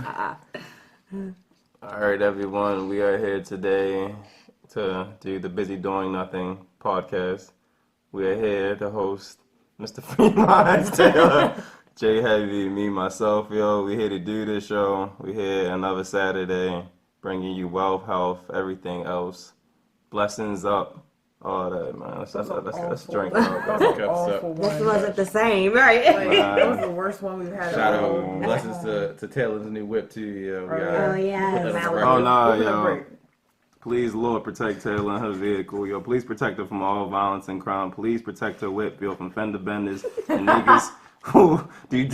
All right, everyone. We are here today to do the Busy Doing Nothing podcast. We are here to host Mr. Freeman, Taylor, Jay Heavy, me, myself, yo. We here to do this show. We here another Saturday, bringing you wealth, health, everything else. Blessings up. All that, man. Let's drink up. This wasn't the same, right? That was the worst one we've had. Shout out, blessings to Taylor's new whip too. Yeah, Yeah. Oh no, yo. Please, Lord, protect Taylor and her vehicle, yo. Please protect her from all violence and crime. Please protect her whip, yo, from fender benders and niggas who do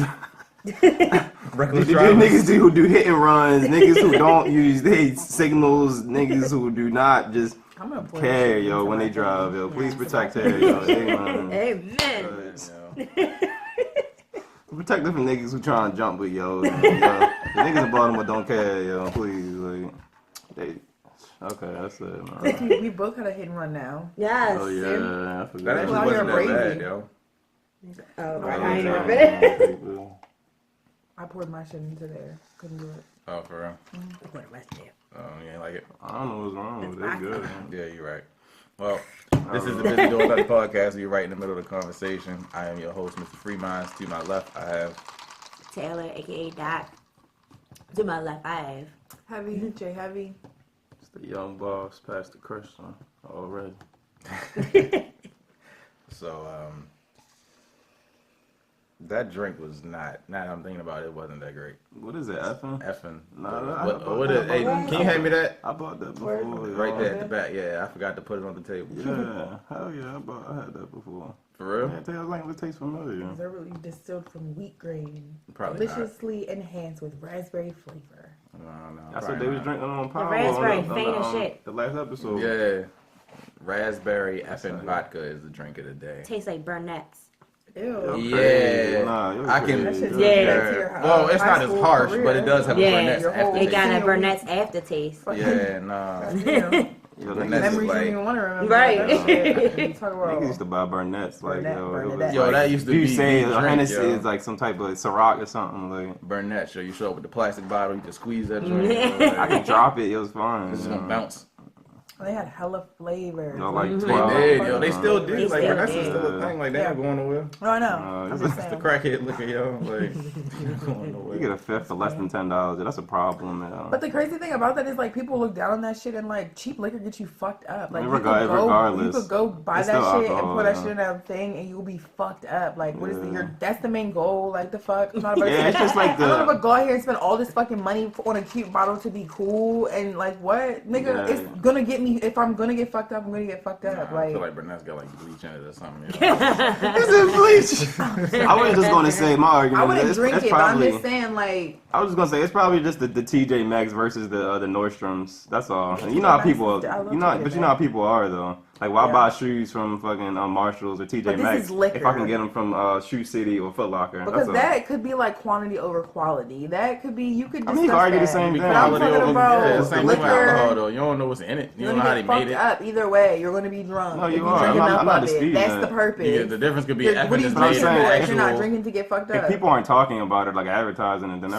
niggas who do hit and runs, niggas who don't use hate signals, niggas who do not just care, yo, when they drive, yo. Please protect her, yo. Amen. Protect her from niggas who trying to jump with, yo. The niggas in Baltimore don't care, yo. Please, okay, that's it, man. We both had a hit and run now. Yes. Oh yeah, I forgot. that actually wasn't that bad, yo. Oh, right. I ain't remember. I poured my shit into there. Couldn't do it. Oh, for real? What the rest of it? Oh, you ain't like it? I don't know what's wrong with it. It's good. Yeah, you're right. Well, this is the Busy Doing Nothing podcast. We're right in the middle of the conversation. I am your host, Mr. Freeman. To my left, I have Taylor, aka Doc. To my left, I have Heavy, Jay Heavy. It's the young boss, Pastor Christian, already. So, that drink was not I'm thinking about it, wasn't that great. What is it, effing? Effing. Nah, What is it? Hey, can you hand me that? I bought that before. Right there at the back. Yeah, I forgot to put it on the table. Yeah, hell yeah, I had that before. For real? Yeah, Taylor's language tastes familiar. They're really distilled from wheat grain. Probably deliciously enhanced with raspberry flavor. No. That's what they was drinking on Power. raspberry faint as shit. The last episode. Yeah. Raspberry effing vodka is the drink of the day. tastes like Burnett's. Ew. Yeah, Nah, I can. That shit's Yeah. Well, it's not as harsh, career. but it does have a Burnett's It got a aftertaste. Burnett's aftertaste. Yeah, nah. Damn. Yo, Burnett's Memories is you like, don't even want to remember. Right. That shit. Talk Niggas about used to buy Burnett's, like, Burnett. Yo, that used to you be say the a drink, Hennessy yo. is like some type of Ciroc or something, like. Burnett, so you show up with the plastic bottle, you just squeeze that joint. I can drop it, it was fine. It's just gonna bounce. they had hella flavors. No, like They 12. did, yo. They still do. They Like, still Burnett's do. is still a thing. Like, they not going nowhere. No, I know. It's I'm just It's the saying. crackhead liquor, yo. Like, they not going You nowhere. get a fifth for less than $10. That's a problem, man. But the crazy thing about that is, like, people look down on that shit and, like, cheap liquor gets you fucked up. Like, Regardless, you could go buy it's that still shit and alcohol, put that yeah. shit in a thing and you'll be fucked up. Like, what is Yeah. that's the main goal. Like, the fuck? I'm not about Yeah, it's just like I'm not the. about to go out here and spend all this fucking money on a cute bottle to be cool and, like, what? Nigga, Yeah. it's gonna get me, if I'm gonna get fucked up, I'm gonna get fucked up. I feel Like, like Burnett's got like bleach in it or something. You know? Is it bleach? I wasn't just going to say my argument. I wouldn't it's, drink it's it, probably, but I'm just saying, like, I was just gonna say it's probably just the TJ Maxx versus the Nordstroms. That's all. And you know TJ how Maxx people, is- I love but TJ you know how people are though. Like, why Yeah. buy shoes from fucking Marshalls or But TJ this Maxx is liquor. if I can get them from Shoe City or Foot Locker? because That's all. that could be like quantity over quality. That could be, you could I discuss mean, you can argue the that. same thing. But I'm Quality talking over- about yeah, it's the same thing with liquor. alcohol though. You don't know what's in it. You You're don't know gonna how they get made fucked it. up either way. You're gonna be drunk. No, if you you are. drink I'm not enough of it. disputing That's that. the purpose. The difference could be What are you effing But I'm drinking saying for if you're not actual- drinking to get fucked If up? people aren't talking about it, like advertising it, then So?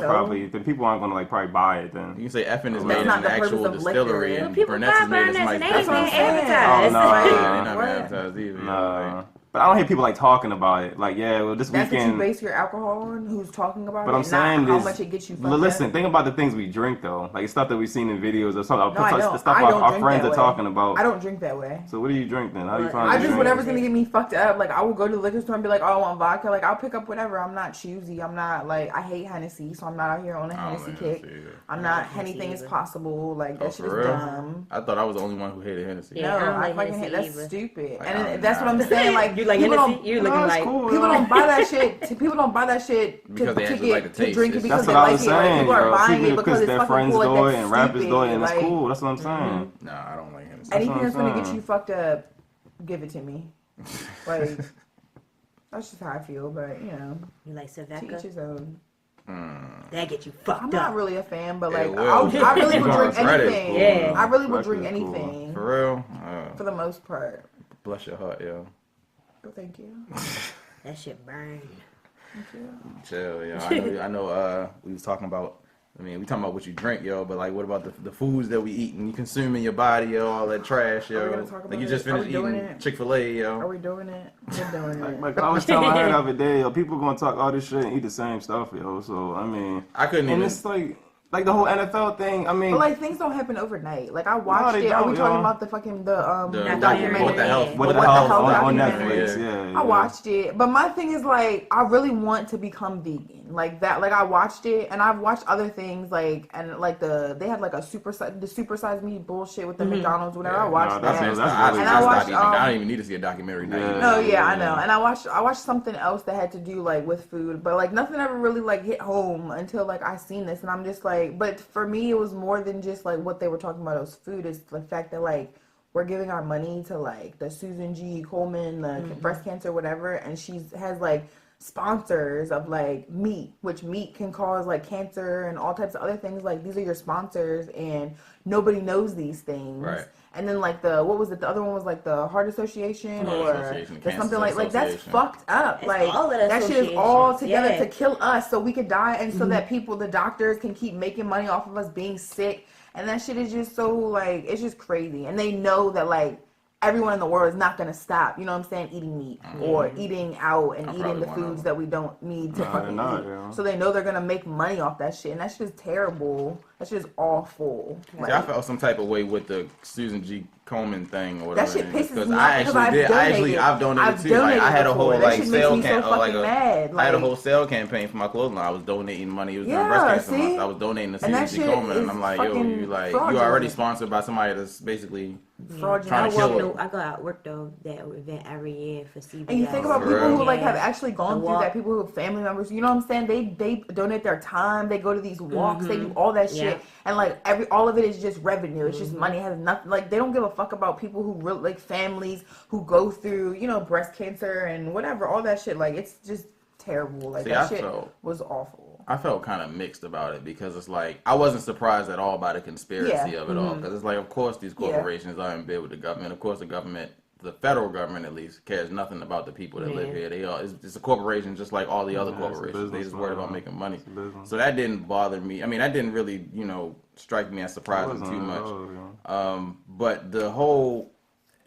then people aren't gonna like probably buy it then. You can say effing is That's made in not an the purpose actual of liquor. distillery, Well, and people Burnett's buy is made in Burnett's and somebody's they That's what I'm ain't saying. advertised. Oh, Yeah, no. they're not What? advertised either. you know, Nah. But I don't hear people like talking about it. Like, yeah, well, this That's what you weekend. base your alcohol on. Who's talking about But it? I'm saying not how is, much it gets you fucked But listen, up. think about the things we drink though. Like, it's stuff that we've seen in videos or something. No, I the don't. stuff I don't our drink friends that are way. talking about. I don't drink that way. So what do you drink then? How do you find I your just drink? whatever's gonna get me fucked up. Like, I will go to the liquor store and be like, oh, I want vodka. Like, I'll pick up whatever. I'm not choosy. I'm not like, I hate Hennessy, so I'm not out here on a I don't Hennessy like kick. Hennessy either. I'm not Hennessy anything is either. possible. Like, that Oh, shit for is real? dumb. I thought I was the only one who hated Hennessy. Yeah. I don't like fucking Hennessy hate that's either. stupid. Like, And I'm that's what I'm not. saying. Like, You like people Hennessy? don't, You No, looking it's like cool, people yo. don't buy that shit. People don't buy that shit Because they to actually get like the to taste. drink it It's- because That's they what I like was it. Or saying, people are yo. buying it People because it's their fucking friends cool. do Like, it and that's rappers do it, stupid. and it's Like, cool. That's what I'm saying. Nah, I don't like Hennessy. That's anything what that's I'm gonna get saying. you fucked up, give it to me. Like, that's just how I feel. But you know, You like to each Savecca? his own. That get you I'm fucked not up. really a fan, but It like, will. I really would drink Red is anything. cool. Yeah. I really would Red drink is cool. anything For real? for the most part. Bless your heart, yo. Oh, thank you. That shit burn. Thank you. Chill, yo. I know we was talking about I mean, we talking about what you drink, yo, but like, what about the foods that we eat and you consume in your body, yo, all that trash, yo. Are we gonna talk Like about you just it? Are we finished doing eating it? Chick-fil-A, yo. Are we doing it? We're doing it. Like I was telling her the other day, yo, people gonna talk all this shit and eat the same stuff, yo. So I mean, I couldn't and even. it's like the whole NFL thing. I mean, But like things don't happen overnight. Like I watched they it. Are don't, we talking yo. about the fucking the documentary. What the hell? What What the the hell Health on documentary. Netflix? Yeah. I watched it, but my thing is like I really want to become vegan, like that. Like I watched it, and I've watched other things like and like they had like a supersized me bullshit with the McDonald's whatever. I watched that's that. it. And I watched, I don't even need to see a documentary now. Yeah. No, yeah, I know. And I watched something else that had to do like with food, but like nothing ever really like hit home until like I seen this, and I'm just like, but for me it was more than just like what they were talking about as food. It's the fact that like we're giving our money to like the Susan G. Komen, the breast cancer, whatever, and she has like sponsors of like meat, which meat can cause like cancer and all types of other things. Like these are your sponsors, and nobody knows these things. Right. And then like the what was it? The other one was like the Heart Association Association, or something like that's Association. fucked up. It's like all of the that shit is all together associations. to kill us so we could die, and so that people, the doctors, can keep making money off of us being sick. And that shit is just so like it's just crazy. And they know that like everyone in the world is not gonna stop. You know what I'm saying? Eating meat or eating out and eating probably the one of foods them. that we don't need to No, fucking they're not, eat. yeah. So they know they're gonna make money off that shit, and that shit is terrible. That shit is awful. See, I felt some type of way with the Susan G. Komen thing or That whatever. shit pisses because me I off because actually I've did. donated. I've donated I've too. Like I donated had a whole before. That like shit makes sale me so campaign, fucking mad. I had a Like- whole sale campaign for my clothing line. I was donating money. It was during Yeah, breast cancer see? month. I was donating to And that Susan G. shit Komen, and I'm is like, yo, fucking you like fraudulent. you already sponsored by somebody that's basically fraudulent. trying to kill her. I go out work though that event every year for CBS. And you think about For people real? who like have actually gone The through walk. that, people who have family members, you know what I'm saying? They donate their time, they go to these walks, they do all that shit, Yeah. and like all of it is just revenue. It's just money. It has nothing. Like they don't give a fuck about people who really like families who go through breast cancer and whatever, all that shit. Like it's just terrible. Like See, that I shit felt- was awful. I felt kind of mixed about it because it's like I wasn't surprised at all by the conspiracy Yeah. of it all because it's like of course these corporations are in bed with the government. Of course the government, the federal government at least, cares nothing about the people that live here. They are it's a corporation just like all the other Yeah, it's a corporations. They business, just worried man. about making money. It's a business. So that didn't bother me. I mean that didn't really strike me as surprising Wasn't too at much. all, yeah. But the whole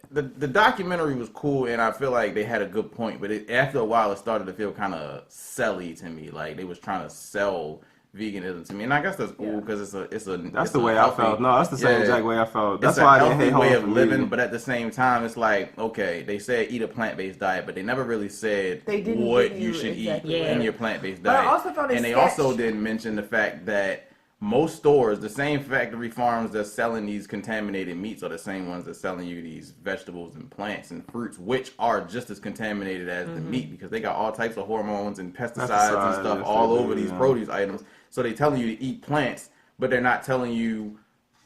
the documentary was cool, and I feel like they had a good point. But after a while, it started to feel kind of selly to me. Like they was trying to sell veganism to me, and I guess that's cool because it's a That's it's the a way healthy- I felt. No, that's the same yeah, exact way I felt. That's it's why I a didn't healthy hate way home of for living, me. but at the same time, it's like okay, they said eat a plant-based diet, but they never really said They didn't what give you you should exactly eat what. in your plant-based But I diet. also found it and they sketch. also didn't mention the fact that most stores, the same factory farms that's selling these contaminated meats are the same ones that's selling you these vegetables and plants and fruits, which are just as contaminated as the meat because they got all types of hormones and pesticides and Pesticides, stuff yes, all they over do, these yeah. produce items. So they're telling you to eat plants, but they're not telling you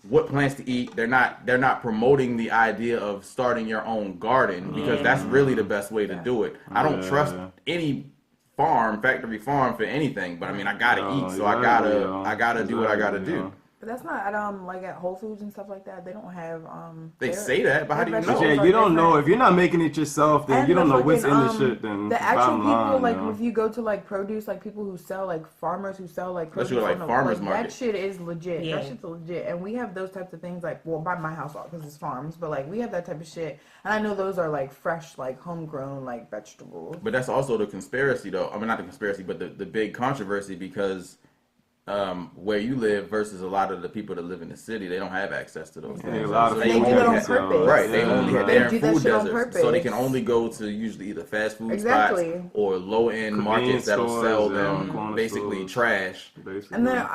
what plants to eat. They're not promoting the idea of starting your own garden because that's really the best way to do it. I don't trust any factory farm for anything, but I mean I gotta eat, so I gotta do what I gotta do. But that's not at like at Whole Foods and stuff like that. They don't have They their- say that, but how do you their know? But vegetables yeah, are you don't know different. if you're not making it yourself. Then And you don't the know what's in fucking, the shit. Then the actual bottom people, line, like you know? if you go to like produce, like people who sell, like farmers who sell like produce, Especially, like, on the- farmers like, market. that shit is legit. Yeah. That shit's legit, and we have those types of things like by my house because it's farms, but like we have that type of shit, and I know those are like fresh, like homegrown, like vegetables. But that's also the conspiracy, though. I mean, not the conspiracy, but the big controversy because where you live versus a lot of the people that live in the city, they don't have access to those Yeah, things. a lot So of They people do that on have- purpose. Right, they Yeah. only They they're do in that food shit on deserts, so they purpose. can only go to usually either fast food Exactly. spots or low end Convenience markets that'll stores, sell yeah, them corner basically stores. trash. Basically. And then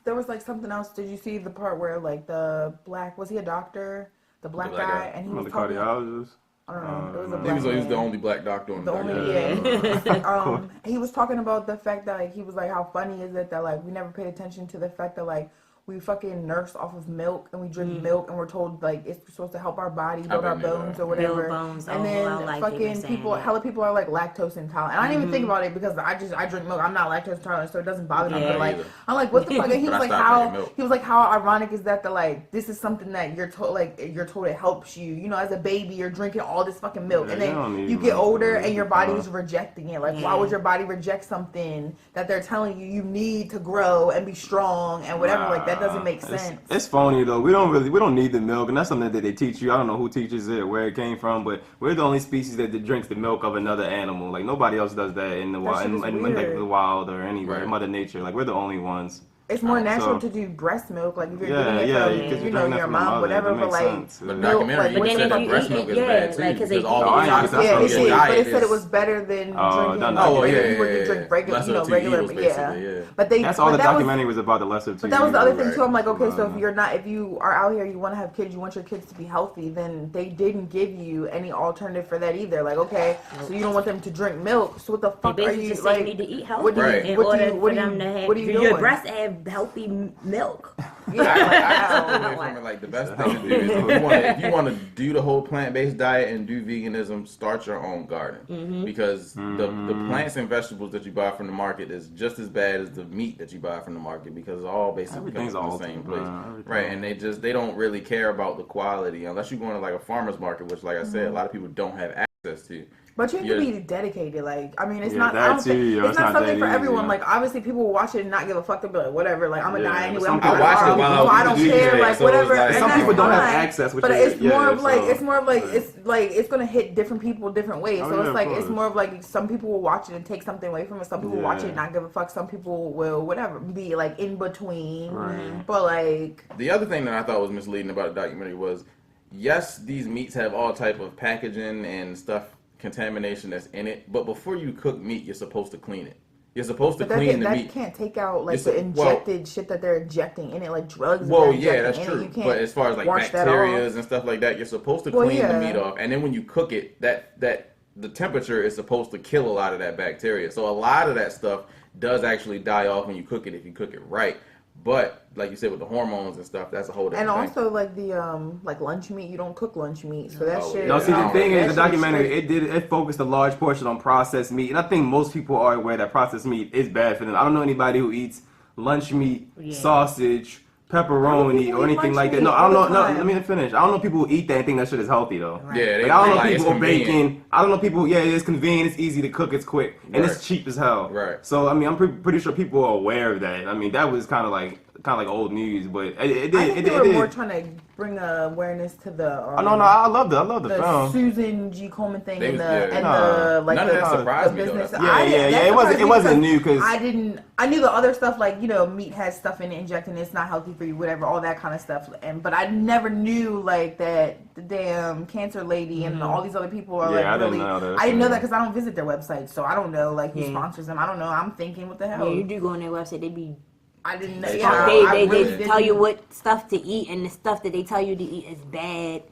there was like something else. Did you see the part where like the black, was he a doctor? The black black guy, guy. and he the was talking. cardiologist. I don't know. It was a He black was the man. only black doctor on The the only he was talking about the fact that like he was like how funny is it that like we never paid attention to the fact that like we fucking nurse off of milk and we drink milk and we're told like it's supposed to help our body build our bones or whatever. Build bones. And then fucking people, hella people are like lactose intolerant. And I didn't even think about it because I drink milk. I'm not lactose intolerant, so it doesn't bother me. But like I'm like, what the fuck? And he was like, how ironic is that? This is something that you're told it helps you. You know, as a baby, you're drinking all this fucking milk, and then you get older and your body is rejecting it. Like, why would your body reject something that they're telling you need to grow and be strong and whatever? Like that doesn't make sense. It's phony though. We don't need the milk, and that's something that they teach you. I don't know who teaches it or where it came from, but we're the only species that drinks the milk of another animal. Like nobody else does that in the wild, in like the wild or anywhere, Mother Nature. Like we're the only ones. It's more natural to do breast milk, like if you're getting it from, you know, your mom, whatever. But like, the documentary, you said that breast milk is bad too, because all the toxins in your diet. But it said it was better than drinking drink regular, But that's all the documentary was about, the lesser two. But that was the other thing too. I'm like, okay, so if you are out here, you want to have kids, you want your kids to be healthy, then they didn't give you any alternative for that either. Like, okay, so you don't want them to drink milk. So what the fuck are you like? Need to eat healthy. What are you doing? Your breasts have healthy milk. Like the best thing to do is if you want to do the whole plant-based diet and do veganism, start your own garden, because the plants and vegetables that you buy from the market is just as bad as the meat that you buy from the market, because it's all basically comes from the same place, right? And they don't really care about the quality unless you're going to like a farmer's market, which, like I said, a lot of people don't have access to. But you have to be dedicated. Like, I mean, it's not. I don't think, it's not something for everyone. Like, obviously, people will watch it and not give a fuck. They'll be like, whatever. Like, I'm gonna die anyway. I watched it while I don't care. Like, whatever. Like, some people don't have access. But it's more of like it's gonna hit different people different ways. So it's like it's more of like some people will watch it and take something away from it. Some people will watch it and not give a fuck. Some people will whatever be like in between. Right. But like the other thing that I thought was misleading about the documentary was, yes, these meats have all type of packaging and stuff, contamination that's in it, but before you cook meat, you're supposed to clean it. You're supposed to clean the meat. That can't take out like the injected shit that they're injecting in it, like drugs. Well, yeah, that's true. But as far as like bacteria and stuff like that, you're supposed to clean the meat off, and then when you cook it, that the temperature is supposed to kill a lot of that bacteria. So a lot of that stuff does actually die off when you cook it if you cook it right. But like you said, with the hormones and stuff, that's a whole different thing. And also like the like lunch meat, you don't cook lunch meat, so that shit. No, see the thing is, the documentary it focused a large portion on processed meat, and I think most people are aware that processed meat is bad for them. I don't know anybody who eats lunch meat, sausage, pepperoni, or anything like that. No, I don't know. No, let me finish. I don't know people who eat that and think that shit is healthy though. Right. Yeah, like, I don't know people who bacon. I don't know people. Yeah, it's convenient, it's easy to cook, it's quick, and it's cheap as hell. Right. So I mean, I'm pretty sure people are aware of that. I mean, that was kind of like old news, but it were more trying to bring awareness to the. No, I love the film. Susan G. Coleman thing none of that surprised me business. though. It wasn't new because I knew the other stuff, like, you know, meat has stuff in it, injecting it's not healthy for you, whatever, all that kind of stuff. But I never knew like that the damn cancer lady and all these other people are like really. I didn't know that because I don't visit their website, so I don't know like who sponsors them. I don't know. I'm thinking, what the hell? Yeah, you do go on their website, they be. I didn't know. They tell you what stuff to eat, and the stuff that they tell you to eat is bad.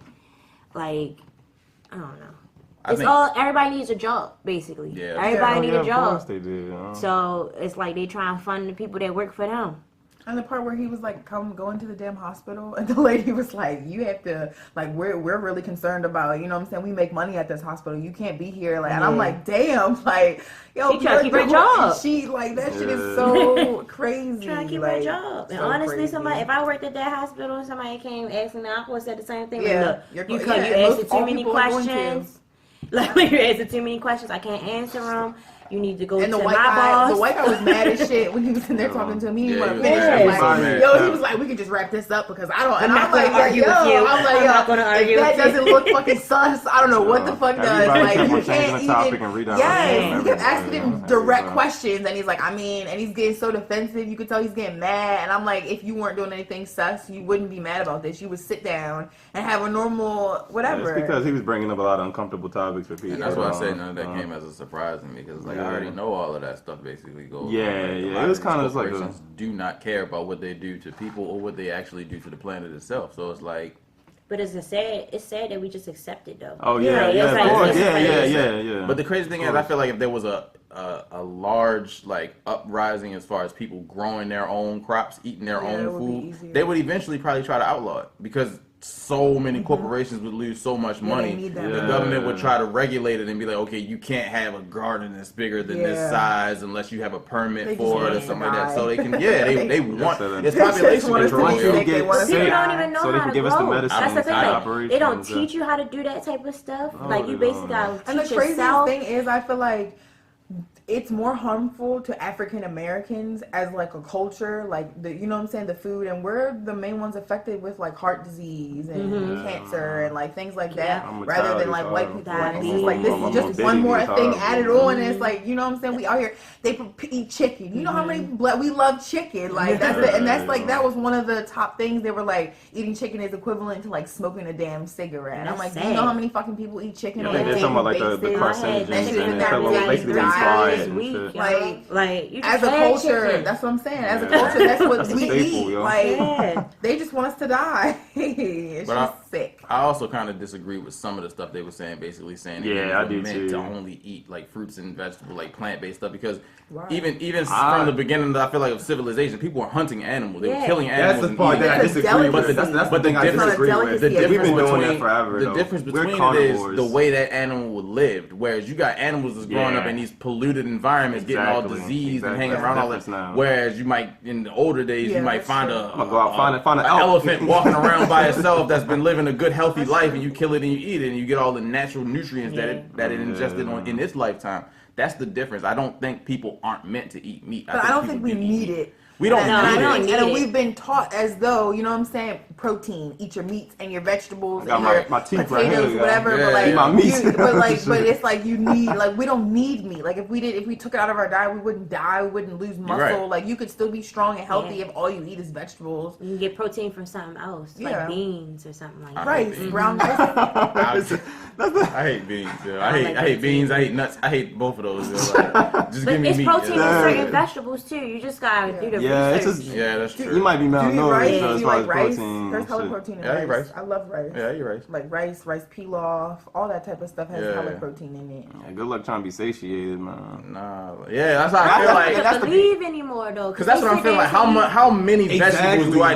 Like, I don't know. Everybody needs a job, basically. Yeah. Everybody needs a job. Of course they do. So it's like they try and fund the people that work for them. And the part where he was like, go into the damn hospital, and the lady was like, you have to, like, we're really concerned about, you know what I'm saying, we make money at this hospital, you can't be here, like, and I'm like, damn, like, yo, she trying to keep her job. She, like, that shit is so crazy. Trying to keep her job. And honestly, somebody, if I worked at that hospital and somebody came asking me, I would have said the same thing. Yeah. Like, look, you asking too many questions. Like, when you're asking too many questions, I can't answer them. You need to go to my boss. The white guy was mad as shit when he was in there talking to him. He didn't want to finish. He was like, we can just wrap this up because I don't. And I'm like, argue with you. I'm like, I'm not gonna argue with you. That doesn't look fucking sus. I don't know what the fuck does. Like, you can't even. Yes, he kept asking him direct questions, and he's like, I mean, and he's getting so defensive. You could tell he's getting mad. And I'm like, if you weren't doing anything sus, you wouldn't be mad about this. You would sit down and have a normal whatever. It's because he was bringing up a lot of uncomfortable topics for people. And that's why I say none of that came as a surprise to me, because like I already know all of that stuff basically goes. It was kind of like do not care about what they do to people or what they actually do to the planet itself. So it's like. But it's sad that we just accept it though. Oh yeah, of course. Yeah. But the crazy thing is, I feel like if there was a large like uprising as far as people growing their own crops, eating their own food, they would eventually probably try to outlaw it because so many corporations would lose so much money. The government would try to regulate it and be like, okay, you can't have a garden that's bigger than this size unless you have a permit for it or something like that. So they can, they want it's population control. People don't even know so they how can to give grow. us the medicine. That's the thing. Like, they don't teach you how to do that type of stuff. Like you basically gotta teach yourself. And the craziest thing is, I feel like it's more harmful to African Americans as like a culture, like the, you know what I'm saying, the food, and we're the main ones affected with like heart disease and cancer and like things like that, rather than like white people. And it's just like, this is just one more thing added on. And it's like, you know what I'm saying, we out here, they eat chicken. You know how many we love chicken, like that's the, and that's like, that was one of the top things. They were like, eating chicken is equivalent to like smoking a damn cigarette. And I'm like, do you know how many fucking people eat chicken on a daily basis? The carcinogens and basically week, like you as a culture, chicken. That's what I'm saying. As a culture, that's what we eat. Like they just want us to die. It's just sick. I also kind of disagree with some of the stuff they were saying. Basically saying I do meant too. to only eat like fruits and vegetables, like plant-based stuff, because even from the beginning, I feel like of civilization, people were hunting animals. They were killing animals. That's the part that I disagree with. That's the thing I disagree with. We've been doing that forever. The difference between it is the way that animal lived. Whereas you got animals that's growing up in these polluted environments, getting all diseased and hanging around all that. Whereas you might, in the older days, you might find an elephant walking around by itself that's been living a good, healthy life, and you kill it and you eat it, and you get all the natural nutrients that it ingested in its lifetime. That's the difference. I don't think people aren't meant to eat meat. But I don't think we need it. We don't need it. And we've been taught as though, you know what I'm saying, protein, eat your meats and your vegetables and your potatoes, right here, whatever. Yeah. But like, my meats. but it's like you need, like we don't need meat. Like if we took it out of our diet, we wouldn't die, we wouldn't lose muscle. Right. Like you could still be strong and healthy if all you eat is vegetables. You can get protein from something else, like beans or something like that. Rice, brown rice. I hate beans. Yo. I hate beans. I hate nuts. I hate both of those. Like, just give me meat. It's protein in certain vegetables too. You just gotta do the research. That's true. You might be malnourished as far as rice? protein. There's hella protein in rice. Rice. I love rice. Yeah, I eat rice. Like rice pilaf, all that type of stuff has hella protein in it. Yeah, good luck trying to be satiated, man. Nah, that's how I feel like. I don't believe anymore though. Because that's what I'm feeling like. How many vegetables do I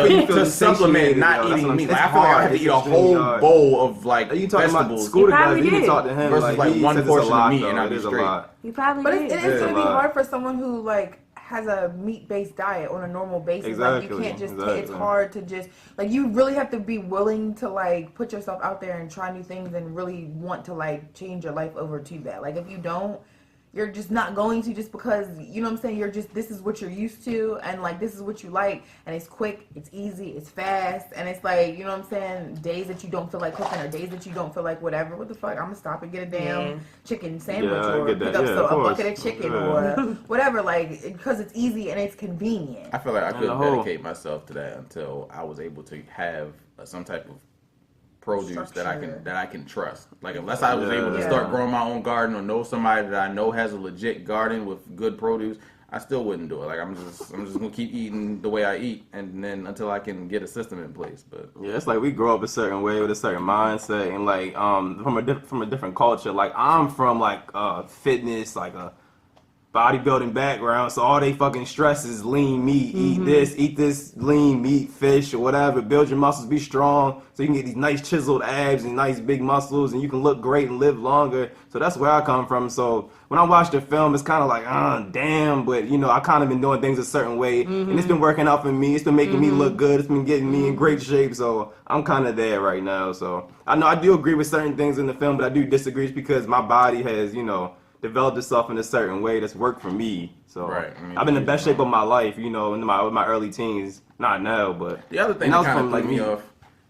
need to supplement not eating meat? Like, I feel like I have to eat a whole bowl of like vegetables. Scooter guys, you can talk to him versus like one portion of meat and I'll be a straight. lot. You probably but it's going to be hard for someone who like has a meat-based diet on a normal basis. Exactly. Like you can't just it's hard to just like you really have to be willing to like put yourself out there and try new things and really want to like change your life over to that. Like if you don't, you're just not going to, just because, you know what I'm saying, you're just, this is what you're used to, and like this is what you like, and it's quick, it's easy, it's fast, and it's like, you know what I'm saying, days that you don't feel like cooking or days that you don't feel like whatever, what the fuck, I'm gonna stop and get a damn chicken sandwich or pick up a bucket of chicken or whatever, like, because it's easy and it's convenient. I feel like I couldn't dedicate myself to that until I was able to have some type of produce that I can trust. Like unless I was able to start growing my own garden or know somebody that I know has a legit garden with good produce, I still wouldn't do it. Like I'm just gonna keep eating the way I eat, and then until I can get a system in place. But it's like we grow up a certain way with a certain mindset, and like from a different culture. Like I'm from like fitness, like a bodybuilding background, so all they fucking stress is lean meat. Eat this lean meat, fish or whatever. Build your muscles, be strong, so you can get these nice chiseled abs and nice big muscles, and you can look great and live longer. So that's where I come from. So when I watch the film, it's kind of like, damn, but you know, I kind of been doing things a certain way, and it's been working out for me. It's been making me look good. It's been getting me in great shape. So I'm kind of there right now. So I know I do agree with certain things in the film, but I do disagree because my body has, you know, developed itself in a certain way that's worked for me. So I've been in the best shape of my life, you know, in my early teens. Not now, but the other thing that kind of put me off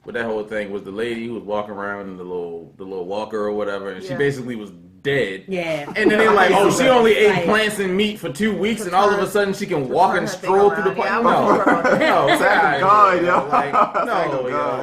with that whole thing was the lady who was walking around in the little walker or whatever, and she basically was dead. Yeah. And then they're like, she only ate plants and meat for 2 weeks, and all of a sudden she can walk and stroll through the park. No,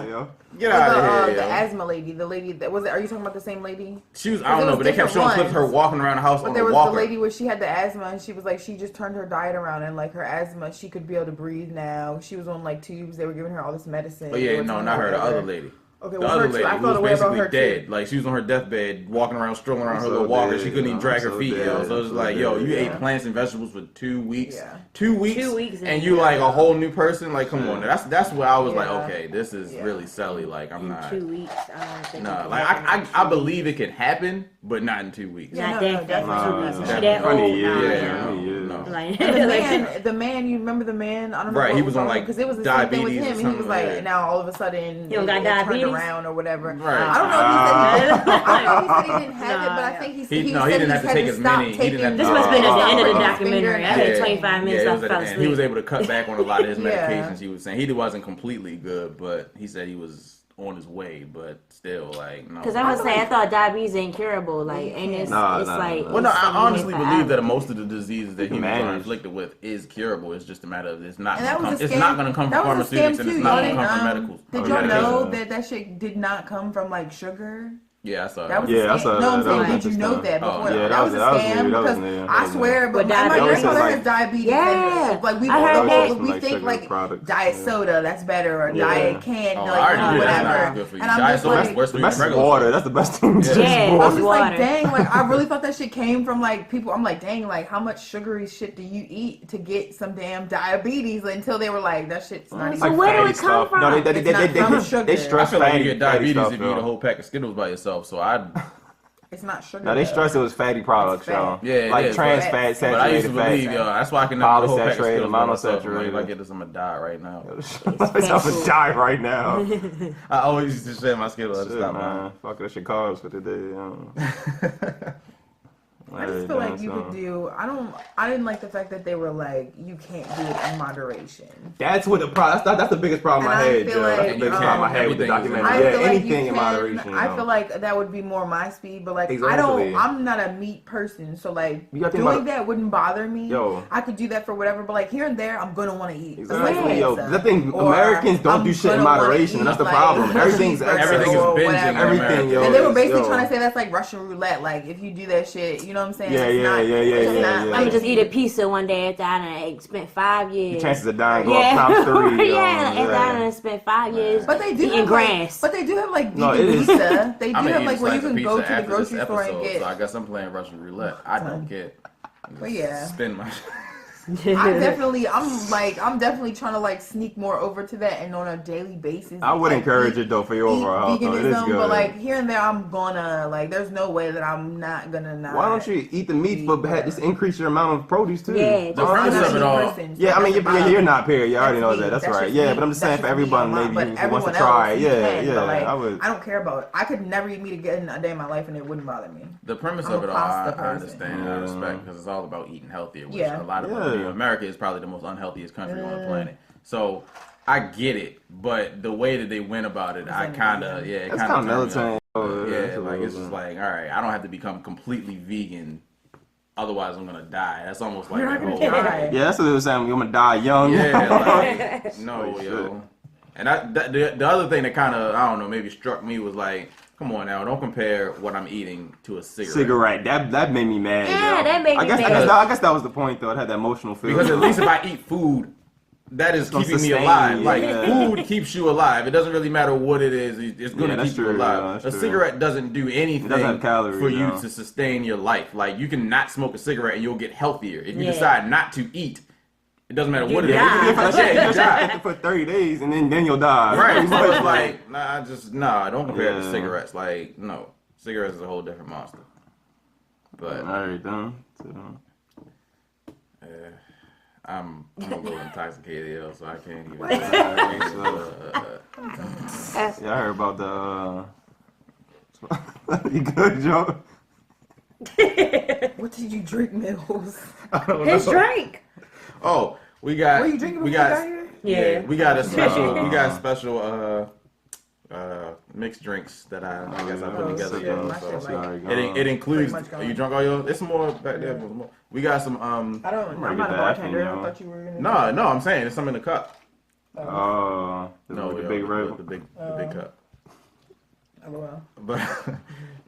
yo. Get out of here, the asthma lady, the lady that was it. Are you talking about the same lady? She was. I don't know, but they kept showing clips of her walking around the house on a walker. But there was the lady where she had the asthma, and she was like, she just turned her diet around, and like her asthma, she could be able to breathe now. She was on like tubes. They were giving her all this medicine. Oh yeah, no, not her. The other lady. Okay, The well, other her lady too. I who felt was a way about basically her dead. too. Like she was on her deathbed, walking around, strolling around her So little walker. She dead, couldn't even drag her so feet, yo. dead, So it's so like, yo, dead. you Yeah. ate plants and vegetables for 2 weeks. Yeah. 2 weeks? 2 weeks And you like a whole new person? Like, come on. Yeah. That's where I was like, Yeah. okay, this is Yeah. really silly. Like, I'm In not. 2 weeks, I don't think. Nah, it like can happen in I 2 believe it can happen, but not in 2 weeks. Yeah. Not no, that definitely. fast. 2 Nah, weeks. nah, She nah. that Funny old years, now. yeah. years. No. Like, And the man, you remember the man? I don't know. Right, what he was on, wrong, like, because it was the same thing with diabetes or him. And he was something, like, yeah. now all of a sudden, He don't got it turned diabetes? around or whatever. Right. I don't know. He said he, I don't know if he said he didn't have it, Nah, but I yeah. think he He said didn't have to had take as stop many. He didn't have taking- to- this must have been at the end of the Yeah. documentary. After Yeah. 25 minutes, it I was at fell the end. asleep. He was able to cut back on a lot of his Yeah. medications. He was saying he wasn't completely good, but he said he was on his way. But still, like, no. Because I was saying, I thought diabetes ain't curable. Like, and it's, Nah, it's nah, like. nah. Well, no, it's I something honestly you believe that forever. most of the diseases that You can humans are manage. inflicted with is curable. It's just a matter of it's not. And that Gonna was come, a scam. it's not going to come That from was a pharmaceutics, scam and too. it's not Y'all going to didn't, come from medicals. Did Oh, y'all yeah. know that shit did not come from like sugar? Yeah, I saw That was Yeah, a I scam. saw No, I'm that. saying, That was did you know interesting. that before? Oh, yeah, that was a scam new. That was because new. I swear, but With my diabetes. grandmother Like- has diabetes. Yeah. And, like we I heard that. we Like think sugar like products. diet Yeah. soda, that's better, or Yeah. diet candy, Oh, like I already knew that's whatever. not good for you. And I'm Diet just soda is like, worse for The you best than is regular water. soda. That's the best thing. Just Yeah. I was water. just Water. like, dang, like I really thought that shit came from like people. I'm like, dang, like how much sugary shit do you eat to get some damn diabetes? Until they were like, that shit's not So even. where do fatty it come stuff. from? No, It's not from sugar. they I stress feel like fatty, you get fatty diabetes stuff, if you eat a yo. whole pack of Skittles by yourself. So I. It's not sugar. No, they though. stress it was fatty products, fat. y'all. Yeah, it like is, trans but- fat, But I used saturated to believe, fat. yo, that's why I can never eat a whole pack of Polysaturated, Skittles by myself. Like, monosaturated. if I get this, I'm gonna die right now. I'm gonna die right now. I always used to share my Skittles. I Shit, just stopped man. Fuck that shit carbs for today. mine. I just feel like you could do. I didn't like the fact that they were like, you can't do it in moderation. That's what the problem. That's the biggest problem And I I had, feel Joe. That's the like, biggest problem I had with the everything is in documentary. I Yeah, feel like anything you in can. moderation. I feel like that would be more my speed, but like Exactly. I don't. I'm not a meat person, so like You gotta think doing about it. that wouldn't bother me. Yo. I could do that for whatever, but like here and there, I'm gonna want to eat. Exactly, Like yo. pizza. The thing, Or Americans don't I'm do shit in gonna wanna moderation, and that's the eat, problem. like, Everything's cheeseburger Everything is or binging. whatever. Everything, yo. And they were basically yo. trying to say that's like Russian roulette. Like if you do that shit, you know what I'm saying? Yeah, It's yeah, not- yeah, yeah, it's yeah, not yeah. like- I'm just eat a pizza one day after I done spent 5 years. Your chances of dying go Yeah, up times 3. yeah. After I done spent 5 years But they do eating have grass. But they do have like No, vegan it is. pizza. They do I'm gonna have eat like a where you slice of can go pizza to the after this grocery store and episode, get. so I guess I'm playing Russian roulette. I don't care. But yeah. Spin my. I'm definitely trying to like sneak more over to that and on a daily basis. I would like, encourage eat- it though for your eat overall health. Though. It is veganism, good. but like here and there, I'm gonna like. There's no way that I'm not gonna not. Why don't you eat the meat, but just increase your amount of produce too? Yeah, The premise of it all. Yeah, I mean, you're not period. You already know That's that. me. That's That's right. just Yeah, me. but I'm just That's saying for just me everybody on my- maybe but who wants to everyone try. else, you Yeah, can, yeah. but, like, I would. I don't care about it. I could never eat meat again a day in my life, and it wouldn't bother me. The premise I'm of a it all, I pasta person. understand and I respect because it's all about eating healthier. Which Yeah. a lot of Yeah. America is probably the most unhealthiest country on the planet. So I get it, but the way that they went about it, I kind of it That's kind of kind of militant. Yeah, like it's just like, all right, I don't have to become completely vegan, otherwise I'm gonna die. That's almost like You're that not whole. gonna die. Yeah, that's what they were saying. You're gonna die young. Yeah, like, no, Like, yo. And the other thing that kind of, I don't know, maybe struck me was like, come on now, don't compare what I'm eating to a cigarette. That made me mad. Yeah, yo. that made me mad. I guess that was the point though. It had that emotional feel. Because at least if I eat food, that is gonna keeping me sustain alive. you, Like yeah. food keeps you alive. It doesn't really matter what it is. It's going Yeah, to that's keep you true, alive. yeah, that's A true. cigarette doesn't do anything have calories, for you no. to sustain your life. Like you can not smoke a cigarette and you'll get healthier. If you Yeah. decide not to eat, it doesn't matter what it is. die. If I Yeah, said you you die. just for 30 days and then you'll die. Right. Pretty So much, it's like, don't compare it to Yeah. cigarettes. Like, no. Cigarettes is a whole different monster. But All right, then. So, I'm a little intoxicated, yo, so I can't even. yeah, I heard about the. You good, Joe? What did you drink, Mills? I don't His know. drink. Oh, we got. Were you drinking we before you got. got here? Yeah. We got a special. We got special mixed drinks that I guess I put Oh, together. shit. Yeah, My so shit, sorry, it includes. Pretty much gone. Are you drunk all your? It's more back there. More. We got some. I'm not a get that bartender. after, I thought you were gonna. No, I'm saying there's some in the cup. No, No, the yo, big red. the big cup. LOL. But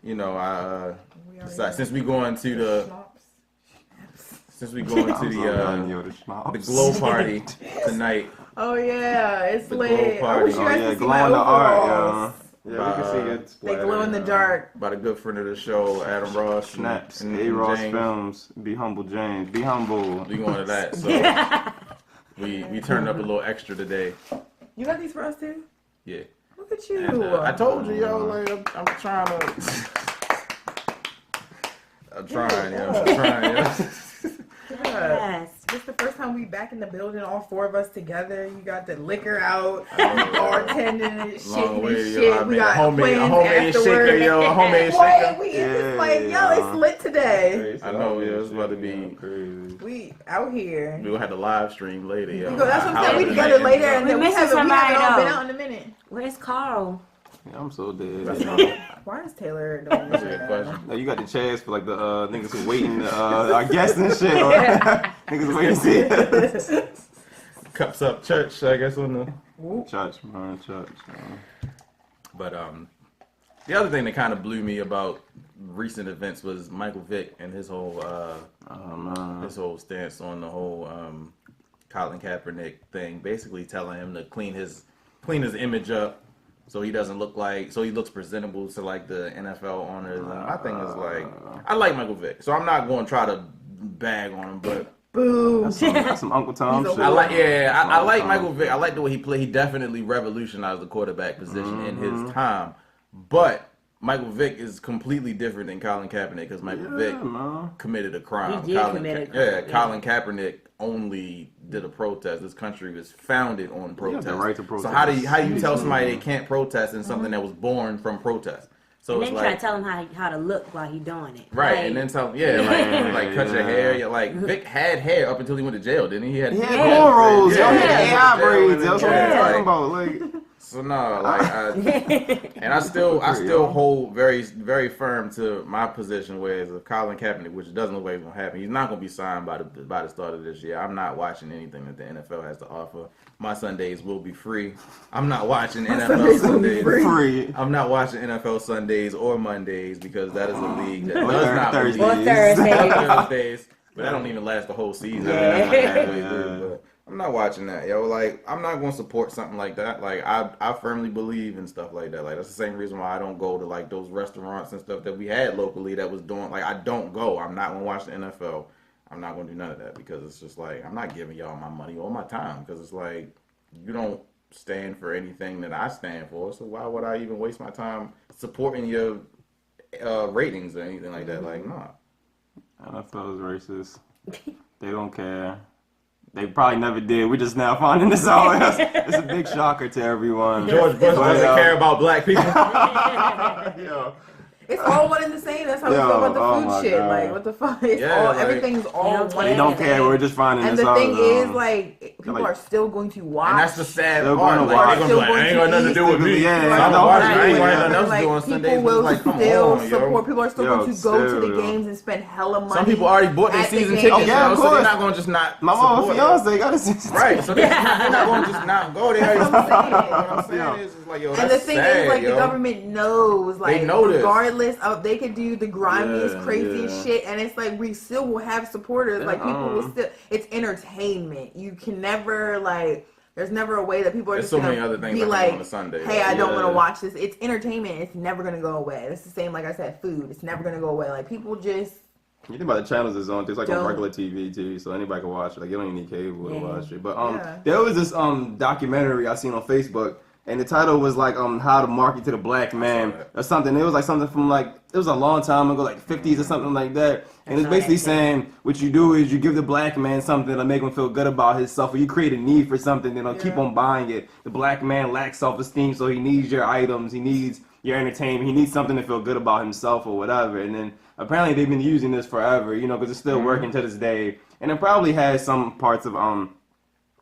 you know, We already besides, since we going to the schnapps. the the glow party tonight. Oh yeah, it's The lit. glow I wish party. you guys Oh, yeah, could see glow my in the art, overalls. Yeah, we can see it. They glow in the dark. By the good friend of the show, Adam Ross. Snaps. And A-Ross James. Films. Be humble, James. Be humble. We going to that. So we turned up a little extra today. You got these for us too? Yeah. Look at you. And, I told you, yo, like I'm trying to. I'm trying, yo. Yes. This is the first time we back in the building, all four of us together. You got the liquor out, bartending, shit. We got homemade plans shaker, afterward. yo, a homemade Boy, shaker. we in this like, yo, it's lit today. I know, yeah, it's about to be crazy. We out here. We gonna have to live stream later, yo. That's what I'm saying. We together later, and then we missing haven't somebody, all been though. out in a minute. Where's Carl? Yeah, I'm so dead. Why is Taylor doing That's a this? good question. Now, you got the chance for like the niggas who waiting, our guests and shit. Or, niggas waiting to see us. Cups up church, I guess, on the Church, man, church. But the other thing that kind of blew me about recent events was Michael Vick and his whole stance on the whole Colin Kaepernick thing, basically telling him to clean his image up so he doesn't look like, so he looks presentable to like the NFL owners. And my thing is like, I like Michael Vick, so I'm not going to try to bag on him, but. Boo. That's some Uncle Tom shit. I like Michael Vick. I like the way he played. He definitely revolutionized the quarterback position in his time. But Michael Vick is completely different than Colin Kaepernick because Michael Vick committed a crime. He did commit a crime. Colin Kaepernick only did a protest. This country was founded on protest. the right to protest. So how do you tell somebody they can't protest in something that was born from protest? So And it's then like, try to tell him how to look while he doing it. right, Like, and then tell like cut your hair. Yeah, like Vic had hair up until he went to jail, didn't he? He had cornrows. Yeah, Y'all had AI braids. That's what I'm Yeah. talking about. Like, So no, like I still hold very, very firm to my position. Whereas if Colin Kaepernick, which doesn't look like it's gonna happen, he's not gonna be signed by the start of this year. I'm not watching anything that the NFL has to offer. My Sundays will be free. I'm not watching NFL Sundays. free. I'm not watching NFL Sundays or Mondays because that is a league that Or does not Thursdays. Or believe Thursday. Thursdays. But that don't even last the whole season. That's like halfway through, but I'm not watching that, yo. Like, I'm not going to support something like that. Like, I firmly believe in stuff like that. Like, that's the same reason why I don't go to, like, those restaurants and stuff that we had locally that was doing, like, I don't go. I'm not going to watch the NFL. I'm not going to do none of that because it's just, like, I'm not giving y'all my money or my time because it's, like, you don't stand for anything that I stand for, so why would I even waste my time supporting your ratings or anything like that? Like, nah. NFL is racist. They don't care. They probably never did. We're just now finding this out. It's a big shocker to everyone. George Bush doesn't care about black people. Yo. It's all one and the same. That's how we feel about the food shit. God. Like, what the fuck? It's Yeah, all, like, everything's all one. They don't care. We're just finding And this the out. thing is, like, people like- are still going to watch. And that's the sad They're part. gonna Like, watch. they're gonna be like, I ain't got nothing to do with me. Yeah, So I I'm know. watching. I ain't Yeah. got nothing else to do on Like, Sundays. people But will it's like, come still on, support. yo. People are still Yo, going to go to still, the yo. games and spend hella money. Some people already bought their at the season game. tickets, Oh, yeah, yo, of so they're course. not gonna just not My mom support and it. fiance got a season. Right, so they're not gonna just not go there. That's what I'm saying. What I'm saying Yeah. is, it's like, yo, And that's the thing sad, is, like, yo. the government knows, like, They know this. regardless of, they could do the grimiest, Yeah, craziest yeah. shit, and it's like, we still will have supporters. Like, people will still, it's entertainment. You can never, like, there's never a way that people are There's just so gonna many other things be that happen like, on a Sunday, hey, I don't yeah. want to watch this. It's entertainment. It's never going to go away. It's the same, like I said, food. It's never going to go away. Like, people just, You think about the channels it's on. It's like on Don't. regular TV too, so anybody can watch it. Like you don't even need cable to Yeah. watch it. But Yeah. there was this documentary I seen on Facebook, and the title was like How to Market to the Black Man that. or something. It was like something from like it was a long time ago, like 50s or something like that. And it's saw basically that too. saying what you do is you give the black man something to make him feel good about himself, or you create a need for something, then he'll keep on buying it. The black man lacks self-esteem, so he needs your items, he needs your entertainment, he needs something to feel good about himself or whatever. And then apparently they've been using this forever, you know, because it's still working to this day. And it probably has some parts of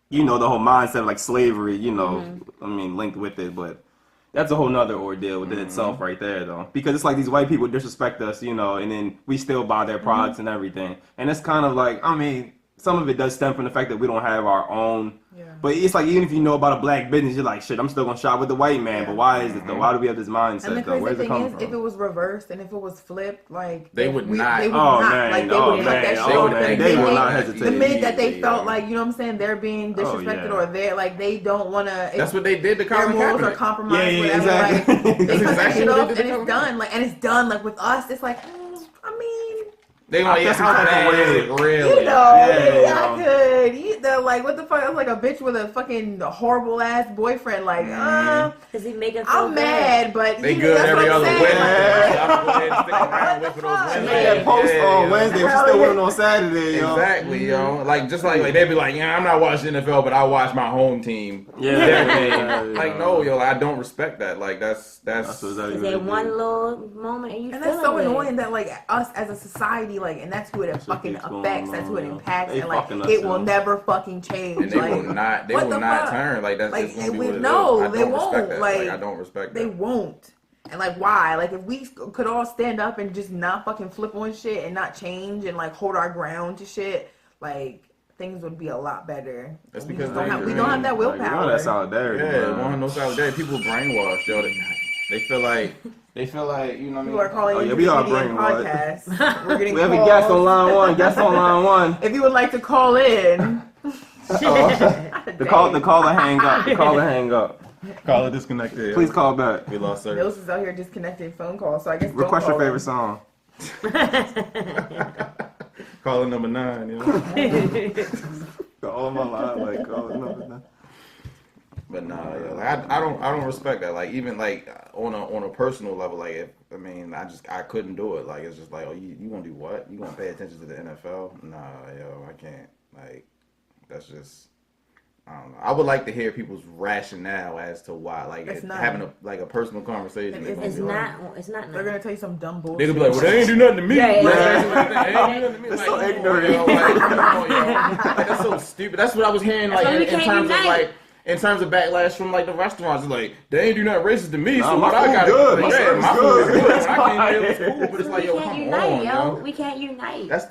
you know, the whole mindset of like slavery, you know, I mean, linked with it, but that's a whole nother ordeal within itself right there, though. Because it's like these white people disrespect us, you know, and then we still buy their products and everything. And it's kind of like, I mean, some of it does stem from the fact that we don't have our own. Yeah. But it's like, even if you know about a black business, you're like, shit, I'm still gonna shop with the white man. Yeah. But why is it though? Why do we have this mindset And the though? crazy Where's it thing coming is, from? if it was reversed and if it was flipped, like They would not. They would Oh, not. man. Like they Oh, would cut man. that shit Oh, off. man. The They will minute- not hesitate. The minute that they Easily, felt yeah. like, you know what I'm saying, they're being disrespected yeah. or they're like they don't want to. That's what they did to Their Colin morals are Kaepernick. compromised. Yeah, whatever. exactly. Like, they That's cut that exactly shit what they off did and to it's Colin done. Like, and it's done. Like with us, it's like, I mean. They gonna I feel some how type of bad is way. it really? You know, Yeah, maybe yeah. I could. You know, like, what the fuck? I'm like a bitch with a fucking horrible ass boyfriend. Like, Does he make it feel I'm good? mad, but They you good that's every what I'm other saying. Wednesday. Like, Y'all go ahead and stick around, wait for those She Wednesdays. made that post on Wednesday. She Hell still yeah. winning on Saturday, yo. Exactly, yo. Like just like they'd be like, yeah, I'm not watching NFL, but I watch my home team. Yeah. Like no, yo, I don't respect that. Like that's That's what that Is really there one do. little moment and you And feel that's so it? annoying that like us as a society, like, and that's who it That's what fucking keeps going affects. That's who it on, yo. impacts, They and like fucking us, it will yo. never fucking change. and they like, will not. They what will the not fuck? turn. Like that's Like, just gonna be we- what it is. no, I they don't won't. respect that. Like, I don't respect They that. won't. And like, why? Like, if we could all stand up and just not fucking flip on shit and not change and like hold our ground to shit, like things would be a lot better. That's we because just don't they have, we agree. don't have that Like, you willpower. know that solidarity. Yeah, man. one no solidarity. People brainwashed, yo. They feel like you know what I mean. People are calling Oh, yeah, into we the are BDN brainwashed. podcast. We're getting We have a calls. guest on line one. Guest on line one. If you would like to call in, The caller hang up. The caller hang up. Caller disconnected. Please call back. We lost service. Mills is out here disconnecting phone calls, so I guess don't Request your call favorite in. song. Caller number 9. You know. All my life, like, call it number 9. But nah, yeah, like I don't respect that. Like even like on a personal level, like I couldn't do it. Like it's just like, oh, you gonna do what? You gonna pay attention to the NFL? Nah, yo, I can't. Like that's just. I don't know. I would like to hear people's rationale as to why, like having a personal conversation. It's not. They're gonna tell you some dumb bullshit. They could be like, well, they ain't do nothing to me. Yeah, yeah, Like, yeah. they ain't do nothing to me. That's Like, so come on, ignorant. yo. Like, come on, yo. Like, that's so stupid. That's what I was hearing, like, why we in can't terms of, unite. like, in terms of backlash from, like, the restaurants. It's like, they ain't do nothing racist to me, Nah, so my what I food got good. to My do? Yeah, service my food good. is good. When It's I came here, it was fine. cool, but it's like, We yo, can't come unite, on, yo. yo. We can't unite. That's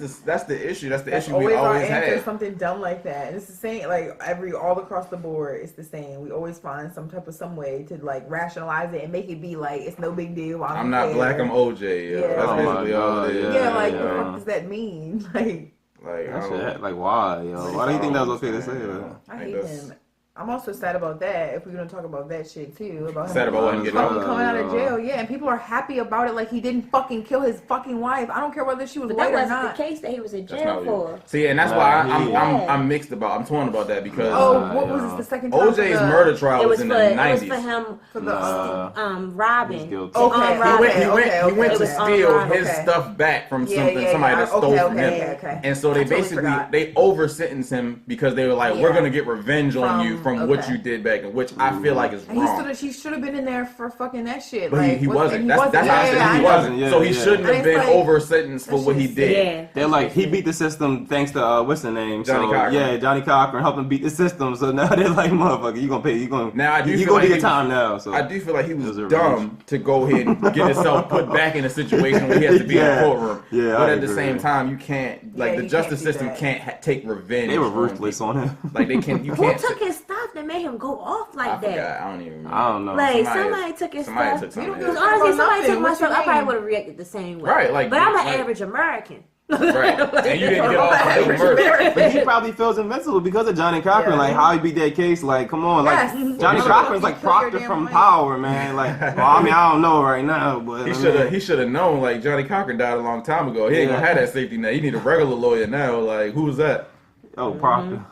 the issue. That's the That's issue we our always answer, had. something dumb like that. And it's the same, like all across the board, it's the same. We always find some way to like rationalize it and make it be like it's no big deal. I'm not care. black, I'm OJ, yo. Yeah. That's Oh my basically all it is. God, Yeah, like what the yeah. fuck does that mean? Like Like, I That don't shit, like, why, yo? Why do you think that was okay to say understand, that? yo. I Like, hate that's- him. I'm also sad about that. If we're gonna talk about that shit too, about Sad him about him getting fucking out. coming out of jail, yeah, and people are happy about it. Like he didn't fucking kill his fucking wife. I don't care whether she was But white that or wasn't not. the case that he was in That's jail not for. what See, and that's why Yeah. I'm mixed about. I'm torn about that because Oh, Nah, what yo. was this? The second time? OJ's for the- murder trial It was was in for the it was 90s. for him for the He's robbing. guilty. Okay. On He robbing. went, he Okay, went It to was on steal robbing. his Okay. stuff back from Yeah, something yeah, somebody yeah. that stole Okay, from okay, him. okay. And so they I totally basically forgot. they over sentenced him because they were like, we're Yeah. gonna get revenge on you from what okay. you did back, and which I feel like is And wrong. he should have been in there for fucking that shit. But like, he what- wasn't. and That's how I Yeah, said I he know. wasn't. Yeah, So he yeah. shouldn't And have it's been like- over sentenced for that what he shit's did. Yeah. They're like, he beat the system thanks to, what's the name? Johnny so, Cochran. Yeah, Johnny Cochran helped him beat the system. So now they're like, motherfucker, you gonna pay, you gonna, Now, I do you feel gonna like do he your was- time now. So I do feel like he was It was a dumb revenge. to go ahead and get himself put back in a situation where he has to be in Yeah. a courtroom. Yeah, but I at the agree. same time, you can't like Yeah, the you justice can't do system that. can't take revenge. They were on ruthless people. on him. Like they can, you Who can't. took his stuff that made him go off I like forgot. that? I don't even remember. I don't know. Like somebody took his Somebody stuff. took something. You don't Because give a honestly, about somebody nothing. took my What stuff, you I probably mean? would have reacted the same way. Right, like, but I'm an like- average American. Right, and you didn't get off with murder. But he probably feels invincible because of Johnny Cochran. Yeah. Like how he beat that case. Like, come on, Yes. like Johnny Yes. Cochran's like Kill your Proctor damn from wife. Power, man. Like, well, I mean, I don't know right now, but He should have known. Like Johnny Cochran died a long time ago. He ain't Yeah. gonna have that safety net. You need a regular lawyer now. Like who's that? Oh, Proctor.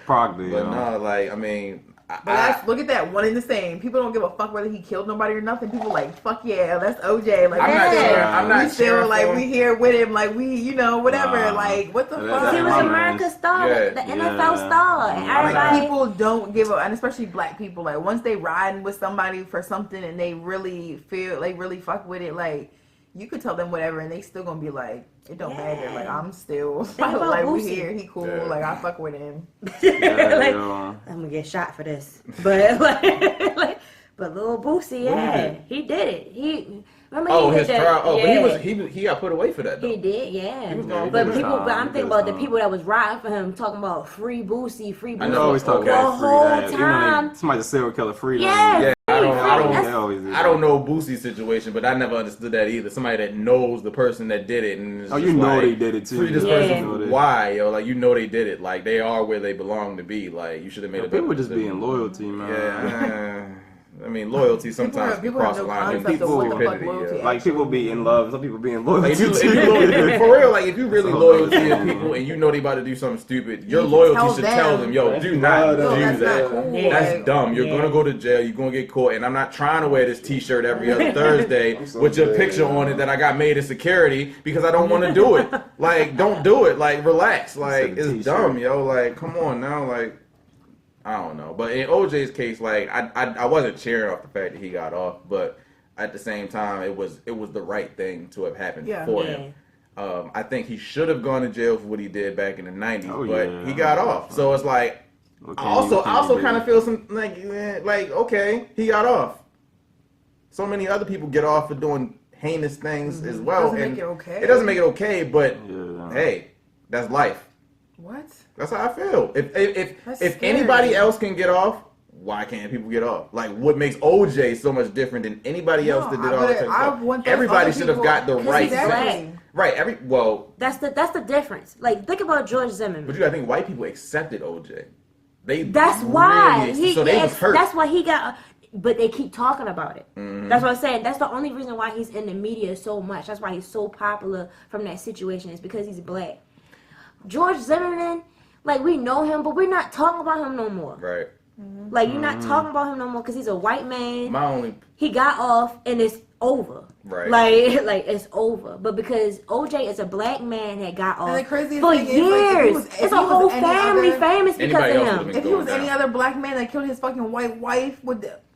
Proctor, But yo. no, like I mean, But that's, look at that, one and the same. People don't give a fuck whether he killed nobody or nothing. People like, fuck yeah, that's OJ. Like, I'm not Yeah. sure. I'm not we still sure. like we here with him. Like we, you know, whatever. Nah. Like what the That- fuck? He was Yeah. America's star, Yeah. the NFL Yeah. star, and Like, Like everybody. people don't give a, and especially black people. Like once they riding with somebody for something and they really feel, like really fuck with it, like you could tell them whatever and they still gonna be like, it don't matter. Like I'm still about like we Boosie. here, he cool. Yeah. Like I fuck with him. Yeah, Like, yo. I'm gonna get shot for this, but but little Boosie, yeah, he did it. Remember his trial. Oh, yeah. but he got put away for that, though. He did, yeah. He was gone But for people, time. but I'm thinking about the people that was riding for him, talking about free Boosie, free Boosie. I They know. always talk Okay. about The free whole that. time. Somebody's a serial killer free. Yeah. Yeah, I don't know Boosie's situation, but I never understood that either. Somebody that knows the person that did it, and you know they did it too. Free this Yeah. person. Why, yo? Like, you know they did it. Like, they are where they belong to be. Like, you should have made a better People just decision. being loyalty, man. Yeah. I mean, loyalty sometimes People cross have the no line into concept of what the fuck stupidity. loyalty Yeah. Like people be in love, some people be in Like, loyalty. if you for real, like if you really loyal to your people and you know they about to do something stupid, your You loyalty tell should them. tell them, yo, That's do not not- do no, that's that. not cool. That's Like, dumb. You're Yeah. gonna go to jail. You're gonna get caught. And I'm not trying to wear this T-shirt every other Thursday so with your dead, picture on it that I got made in security because I don't want to do it. Like, don't do it. Like, relax. Like, It's a it's T-shirt. dumb, yo. Like, come on now. Like, I don't know. But in OJ's case, like, I wasn't cheering off the fact that he got off, but at the same time, it was the right thing to have happened for him. I think he should have gone to jail for what he did back in the 90s, but he got off. So it's like, I also kind of feel some like okay, he got off. So many other people get off for doing heinous things as well. Doesn't and make it okay. It doesn't make it okay, but Yeah. hey, that's life. What? That's how I feel. If That's if scary. anybody else can get off, why can't people get off? Like, what makes OJ so much different than anybody else that did all that stuff? Everybody should have got the right Exactly. sentence. Right. That's the difference. Like, think about George Zimmerman. But you gotta think, white people accepted OJ. That's why so they was hurt. That's why he got. But they keep talking about it. Mm-hmm. That's what I'm saying. That's the only reason why he's in the media so much. That's why he's so popular from that situation. Is because he's black. George Zimmerman, like, we know him, but we're not talking about him no more. Right. Like, you're not talking about him no more because he's a white man. My only He got off and it's over. Right. Like it's over. But because OJ is a black man that got And off the craziest for thing is, like, years. if it's he a was whole any family other- famous because Anybody of else him. would've If he was Going any down. other black man that killed his fucking white wife,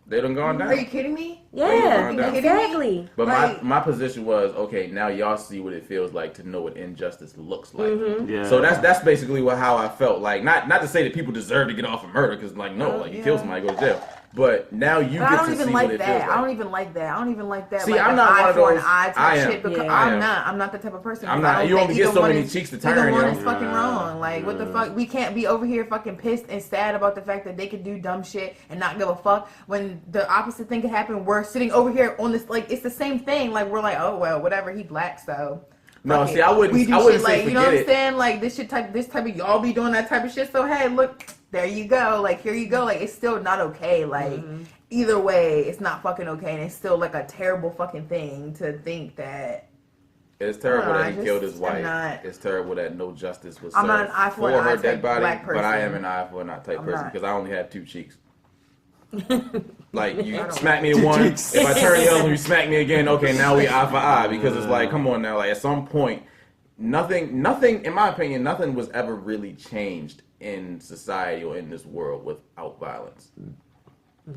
they done gone down. are you kidding me? Yeah, Going down. exactly. But Like- my position was, okay, now y'all see what it feels like to know what injustice looks like. Yeah. So that's basically how I felt. Like, not to say that people deserve to get off of murder, because like no, like you kill somebody, go to jail. But now you But I get don't to even see like what it that. feels like. I don't even like that. I don't even like that. See, like I'm an not eye one of for an those- eye type I am. shit. Because Yeah. I am. I'm not that type of person. I'm because I not. don't You think only get either so one many is- cheeks to Either turn, one yo. is fucking Yeah. wrong. Like, what the fuck? We can't be over here fucking pissed and sad about the fact that they could do dumb shit and not give a fuck when the opposite thing could happen. We're sitting over here on this, like, it's the same thing. Like, we're like, oh well, whatever. He black, so. No, fuck see, it. I wouldn't. We do I wouldn't shit say like, you know what forget I'm it. saying? Like, this type of y'all be doing that type of shit. So hey, look, there you go. Like, here you go. Like, it's still not okay. Like, either way, it's not fucking okay, and it's still like a terrible fucking thing to think that. It's terrible I don't know, that he I killed just his wife. am not- It's terrible that no justice was I'm not served an eye for an for eye her type dead body, black but I am person. an eye for an eye type I'm person not. because I only have two cheeks. Like, you smack me in one, cheeks. if I turn the other, you smack me again. Okay, now we eye for eye because it's like, come on now. Like, at some point, nothing. In my opinion, nothing was ever really changed in society or in this world without violence.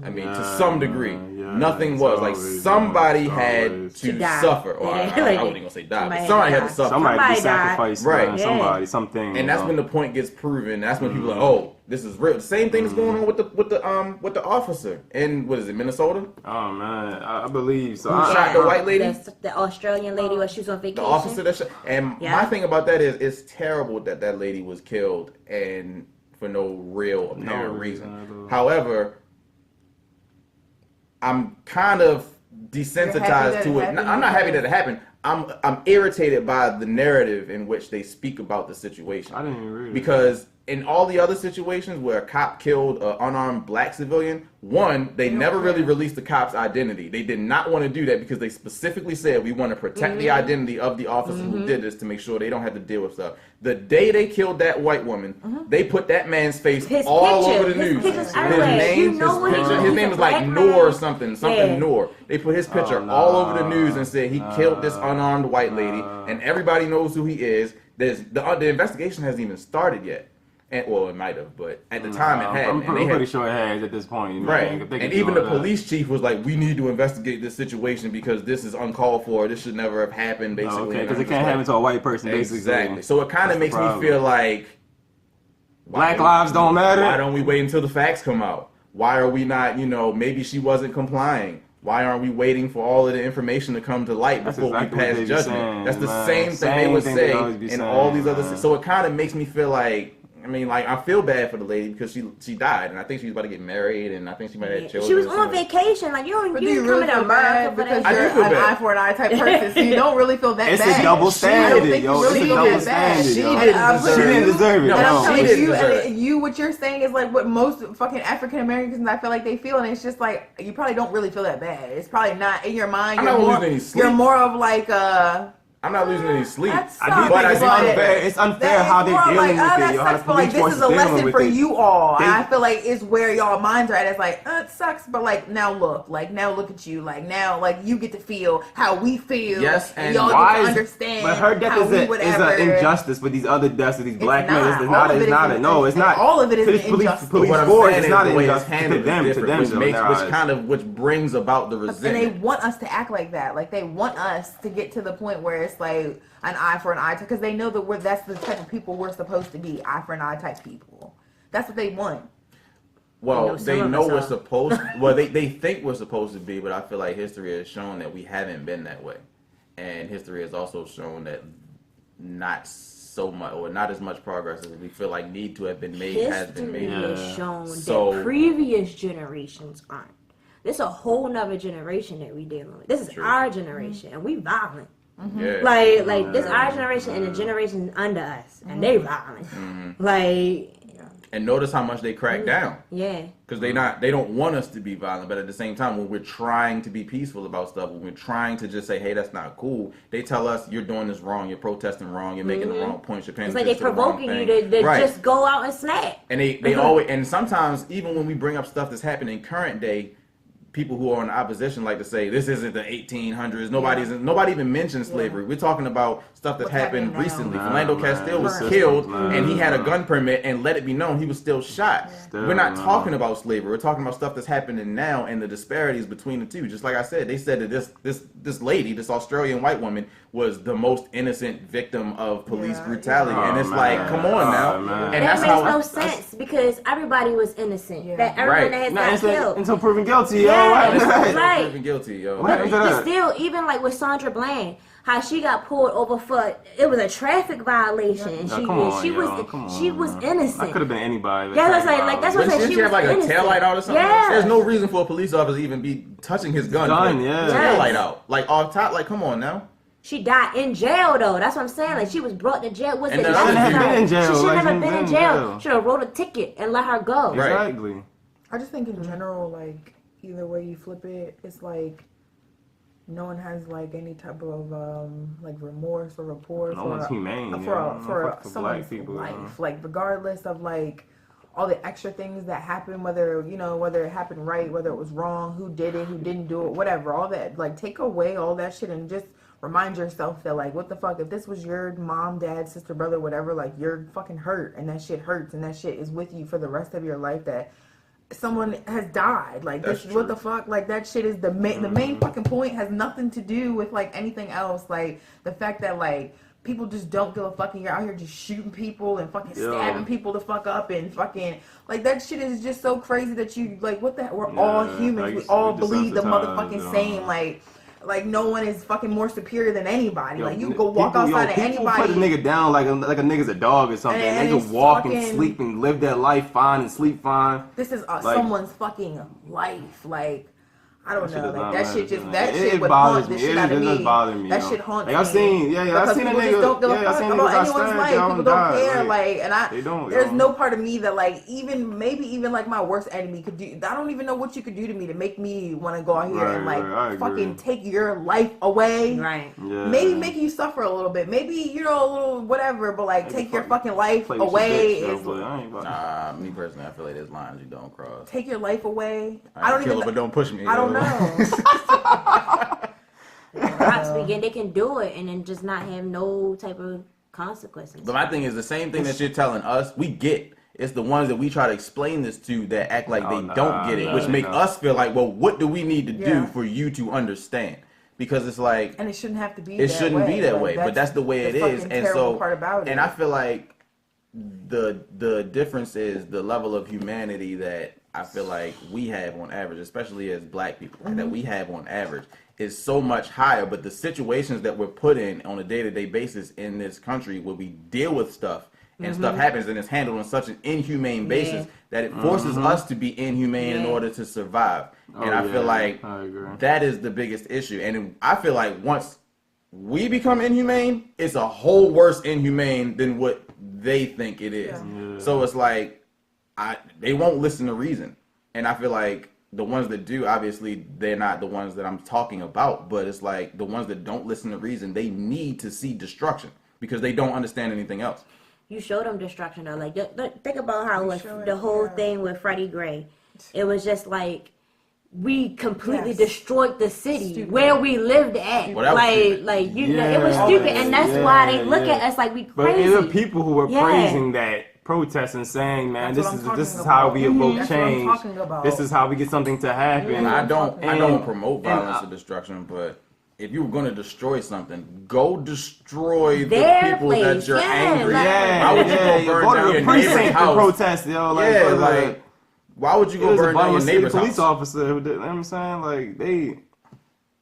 I mean, to some degree, yeah, nothing it's was. Like, always- somebody it's had always- to die. suffer. Or Yeah, I like, wasn't gonna say die, but somebody somebody had had to to suffer. Somebody Somebody be sacrificed, died. man. Yeah. Somebody, something. And that's when the point gets proven. That's when people are like, oh, this is real. The same thing that's going on with the officer in, what is it, Minnesota? Oh man, I believe so. Who shot the white lady? The Australian lady when she was on vacation. The officer that shot. And Yeah. my thing about that is, it's terrible that that lady was killed and for no real apparent reason. reason at all. However, I'm kind of desensitized that to it it. happened I'm not happy because- that it happened. I'm irritated by the narrative in which they speak about the situation. I didn't even read it. Because in all the other situations where a cop killed an unarmed black civilian, one, they never really released the cop's identity. They did not want to do that because they specifically said, we want to protect the identity of the officer who did this to make sure they don't have to deal with stuff. The day they killed that white woman, they put that man's face His all picture. over the His news. picture's His everywhere. name, You know what he his is. name He's is a like black Noor or man. something Yeah. Noor. They put his picture Oh, all over the nah. news and said he killed this unarmed white lady, and everybody knows who he is. There's the investigation hasn't even started yet. And, well, it might have, but at the time it hadn't. I'm And they pretty had, sure it has at this point. Man. right. If they And can do even all the that. police chief was like, we need to investigate this situation because this is uncalled for. This should never have happened, basically. Okay, And because I'm it just can't like, happen to a white person, basically. Exactly. So it kind That's of the makes me problem. feel like, Black lives don't matter. why don't we wait until the facts come out? Why are we not, maybe she wasn't complying. Why aren't we waiting for all of the information to come to light before we pass judgment? That's the same thing they would say in all these other. So it kind of makes me feel like. I mean, like, I feel bad for the lady because she died, and I think she was about to get married, and I think she might have children. She was on vacation. Like, you really feel bad because you're an eye for an eye type person, so you don't really feel that bad. It's a double standard, yo. It's a double standard. She didn't deserve it. And I'm telling you, what you're saying is like what most fucking African Americans I feel like they feel, and it's just like you probably don't really feel that bad. It's probably not in your mind. You're more of like I'm not losing any sleep. It's unfair how they're dealing with it. Sucks, but like this is a lesson for you all. I feel like it's where y'all minds are at. It's like it sucks, but like now look at you. Like now, like you get to feel how we feel. Yes, and y'all get to understand. But her death is an injustice with these other deaths of these black men. It's not. All of it is an injustice. Police force is not an injustice to them, which brings about the resentment. And they want us to act like that. Like they want us to get to the point where it's like an eye for an eye, because they know that that's the type of people we're supposed to be, eye for an eye type people. That's what they want. Well, they know we're supposed. Well, they think we're supposed to be, but I feel like history has shown that we haven't been that way, and history has also shown that not so much or not as much progress as we feel like need to have been made has been made. History has shown that previous generations aren't. This is a whole nother generation that we dealing with. This is our generation, and we violent. Mm-hmm. Yeah. Like this our generation and the generation under us, and they violent. And notice how much they crack down. Yeah. Because they don't want us to be violent, but at the same time, when we're trying to be peaceful about stuff, when we're trying to just say, hey, that's not cool, they tell us you're doing this wrong, you're protesting wrong, you're making the wrong points, you're paying attention to the wrong thing. It's like they're provoking you to just go out and snap. And they always, and sometimes even when we bring up stuff that's happening current day, people who are in opposition like to say this isn't the 1800s. Nobody even mentions slavery. Yeah. We're talking about stuff that happened recently. Philando Castile was killed, and he had a gun permit, and let it be known he was still shot. We're not talking about slavery. We're talking about stuff that's happening now and the disparities between the two. Just like I said, they said that this lady, this Australian white woman, was the most innocent victim of police brutality, and it's like, come on now. And that makes no sense because everybody was innocent. Yeah. That everyone that has got killed until proven guilty. Right. Proven guilty, yo. But still, even like with Sandra Bland, how she got pulled over for it was a traffic violation. She was innocent. That could have been anybody. Yeah, that's what I said. She had like a taillight out or something. Yeah. There's no reason for a police officer to even be touching his gun. Taillight out, like off top. Like, come on now. She died in jail though. That's what I'm saying. Like she was brought to jail. She shouldn't have been in jail. She should have been in jail. Should have wrote a ticket and let her go. Exactly. I just think in general, like either way you flip it, it's like no one has like any type of like remorse or rapport for someone's life. Like regardless of like all the extra things that happen, whether it happened right, whether it was wrong, who did it, who didn't do it, whatever, all that. Like take away all that shit and just remind yourself that like what the fuck, if this was your mom, dad, sister, brother, whatever, like you're fucking hurt and that shit hurts and that shit is with you for the rest of your life, that someone has died. Like that's this, what the fuck, like that shit is the main fucking point. Has nothing to do with like anything else. Like the fact that like people just don't give a fuck and you're out here just shooting people and fucking stabbing people to fuck up and fucking like that shit is just so crazy that you like what the, we're all humans, we all believe the motherfucking same, like no one is fucking more superior than anybody. Like you can go walk outside and anybody put a nigga down like a nigga's a dog or something. And they can walk and sleep and live their life fine and sleep fine. This is someone's fucking life. Like I don't know. Like that shit just shit would haunt the shit out of me. That shit haunts me. I've seen a nigga. Just don't give a fuck about anyone's life. People don't care. Like and there's no part of me that like maybe even like my worst enemy could do. I don't even know what you could do to me to make me want to go out here and like fucking take your life away. Right. Yeah. Maybe make you suffer a little bit. Maybe a little whatever. But like take your fucking life away. Me personally, I feel like there's lines you don't cross. Take your life away. I don't even. But don't push me. I don't know. They can do it and then just not have no type of consequences. But my thing is the same thing that you're telling us. We get. It's the ones that we try to explain this to that act like they don't get it, which make us feel like, well, what do we need to do for you to understand? Because it's like, and it shouldn't have to be. It shouldn't be that way, but that's the way it is. And so, part about it. And I feel like the difference is the level of humanity that I feel like we have on average, especially as black people, that we have on average is so much higher. But the situations that we're put in on a day-to-day basis in this country where we deal with stuff and stuff happens and it's handled on such an inhumane basis that it forces us to be inhumane in order to survive. And I feel like that is the biggest issue. And I feel like once we become inhumane, it's a whole worse inhumane than what they think it is. So it's like they won't listen to reason. And I feel like the ones that do, obviously, they're not the ones that I'm talking about. But it's like the ones that don't listen to reason, they need to see destruction because they don't understand anything else. You showed them destruction, though. Like, think about how the whole thing with Freddie Gray. It was just like, we completely destroyed the city where we lived at. Well, it was stupid, and that's why they look at us like we crazy. But there are people who were praising that protest and saying, "Man, this is how we evoke change. This is how we get something to happen." I don't promote violence or destruction, but if you were going to destroy something, go destroy the people that you're angry at. Why would you go burn down your neighbor's house? Protest, yo. Why would you go burn down your neighbor's house? Police officer, you know what I'm saying? Like,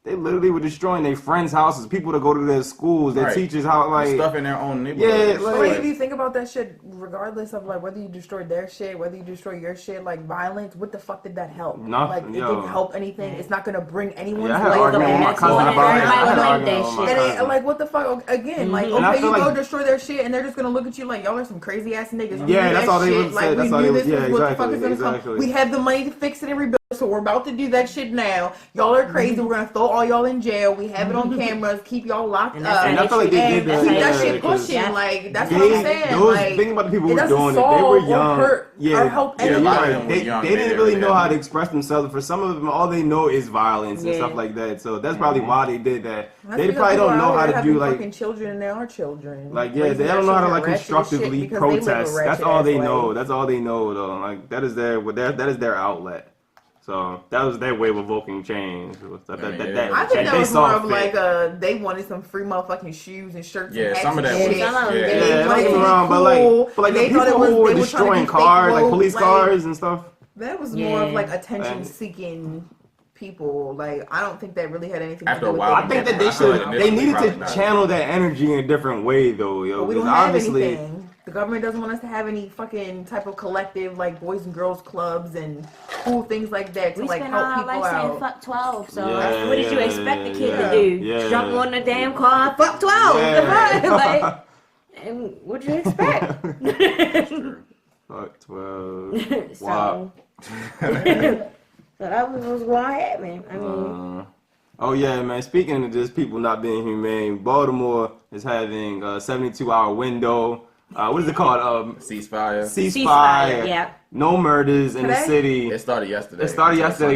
they literally were destroying their friends' houses, people that go to their schools, their teachers' how stuff in their own neighborhood. Yeah, like if you think about that shit, regardless of like whether you destroy their shit, whether you destroy your shit, like violence, what the fuck did that help? Nothing. Like it didn't help anything. It's not gonna bring anyone's I had an argument with my cousin about it. And like what the fuck? Again, like okay, you go destroy their shit, and they're just gonna look at you like y'all are some crazy ass niggas. Yeah, that's all they would say. That's all they would. Yeah, exactly. We have the money to fix it and rebuild. So we're about to do that shit now. Y'all are crazy. We're gonna throw all y'all in jail. We have it on cameras. Keep y'all locked up. And I feel like they did that. Keep that shit pushing. Like that's what I'm saying. Think about the people who were doing it. They were young. Or help They didn't really know how to express themselves. For some of them, all they know is violence and stuff like that. So that's probably why they did that. They probably don't know how to do like fucking children, and they are children. Like they don't know how to like constructively protest. That's all they know. That's all they know though. Like that is their outlet. So that was their way of evoking change. I think that was more of like they wanted some free motherfucking shoes and shirts. And hats some of that and was. They wanted to be cool. But like the people who were destroying cars, like police cars and stuff. That was more of like attention seeking people. Like I don't think that really had anything to do with it. I think that they needed to channel that energy in a different way though, yo. But we don't have anything. The government doesn't want us to have any fucking type of collective like boys and girls clubs and cool things like that to like help people out. Saying fuck 12, so what did you expect the kid to do? Jump on the damn car and fuck 12? Like, and what'd you expect? Fuck 12. Wow. So that was what's going to happen. I mean. Oh yeah, man. Speaking of just people not being humane, Baltimore is having a 72-hour window. What is it called? Ceasefire. Yeah. No murders in the city. It started yesterday.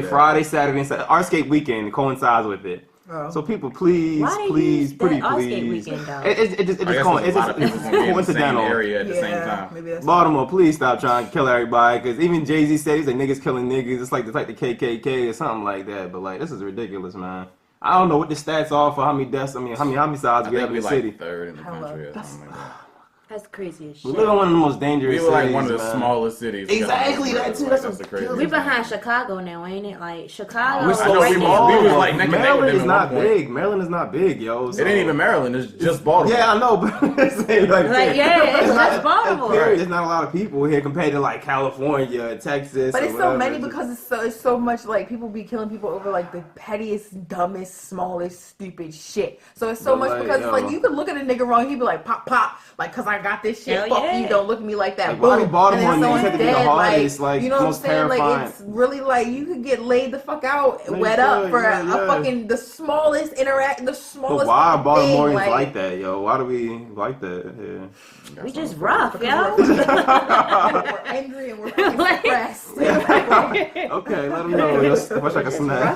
Friday, Saturday, and Saturday. Artscape weekend coincides with it. Oh. So people, please. Weekend, though? It's coincidental. Area at the same time. Baltimore, please stop trying to kill everybody. Because even Jay-Z said he's like niggas killing niggas. It's like the KKK or something like that. But like this is ridiculous, man. I don't know what the stats are for how many deaths. I mean, how many homicides we have in the city. Third in the country or something like that. That's crazy as shit. We live in one of the most dangerous cities. We were like one of the smallest cities. Exactly, that too. That's crazy. We behind Chicago now, ain't it? Like Chicago. We was like neck and neck with them. Maryland is not big. Maryland is not big, yo. So. It ain't even Maryland. It's just Baltimore. Yeah, I know, but it's just Baltimore. There's not a lot of people here compared to like California, Texas. But it's so many because it's so much like people be killing people over like the pettiest, dumbest, smallest, stupid shit. So it's so much because it's like you could look at a nigga wrong, he'd be like pop, like because I got this shit. Fuck you, don't look at me like that. Like, Baltimore niggas have to be the hardest, like you know what I'm saying? Terrifying. Like it's really like you could get laid the fuck out, wet up for a fucking the smallest the smallest. But why are Baltimoreans like that, yo? Why do we like that? Yeah. We just rough, yo. We're angry and we're depressed. Okay, let them know. I wish I could snap.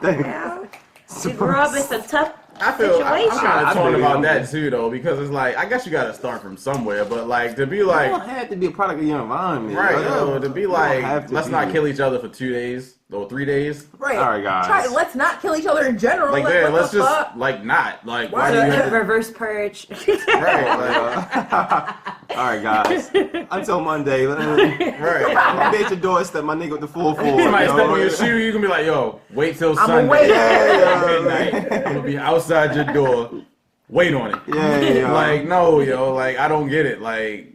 Thanks. You grew up in some tough. I'm kind of torn about that too, though, because it's like I guess you got to start from somewhere, but like to be like, you don't have to be a product of your environment, right? To be like, let's not kill each other for 2 days. Or 3 days. Right. All right, guys. Let's not kill each other in general. Like, what let's the just fuck? not. Like, Why why do you have to? Reverse purge. Right. All right, guys. Until Monday. Right. I'm at your doorstep, my nigga, with the full force. Somebody step on your shoe, you can be like, yo, wait till I'ma Sunday. wait. Midnight. I'm gonna be outside your door. Wait on it. Yeah. Like, no, yo, like, I don't get it. Like,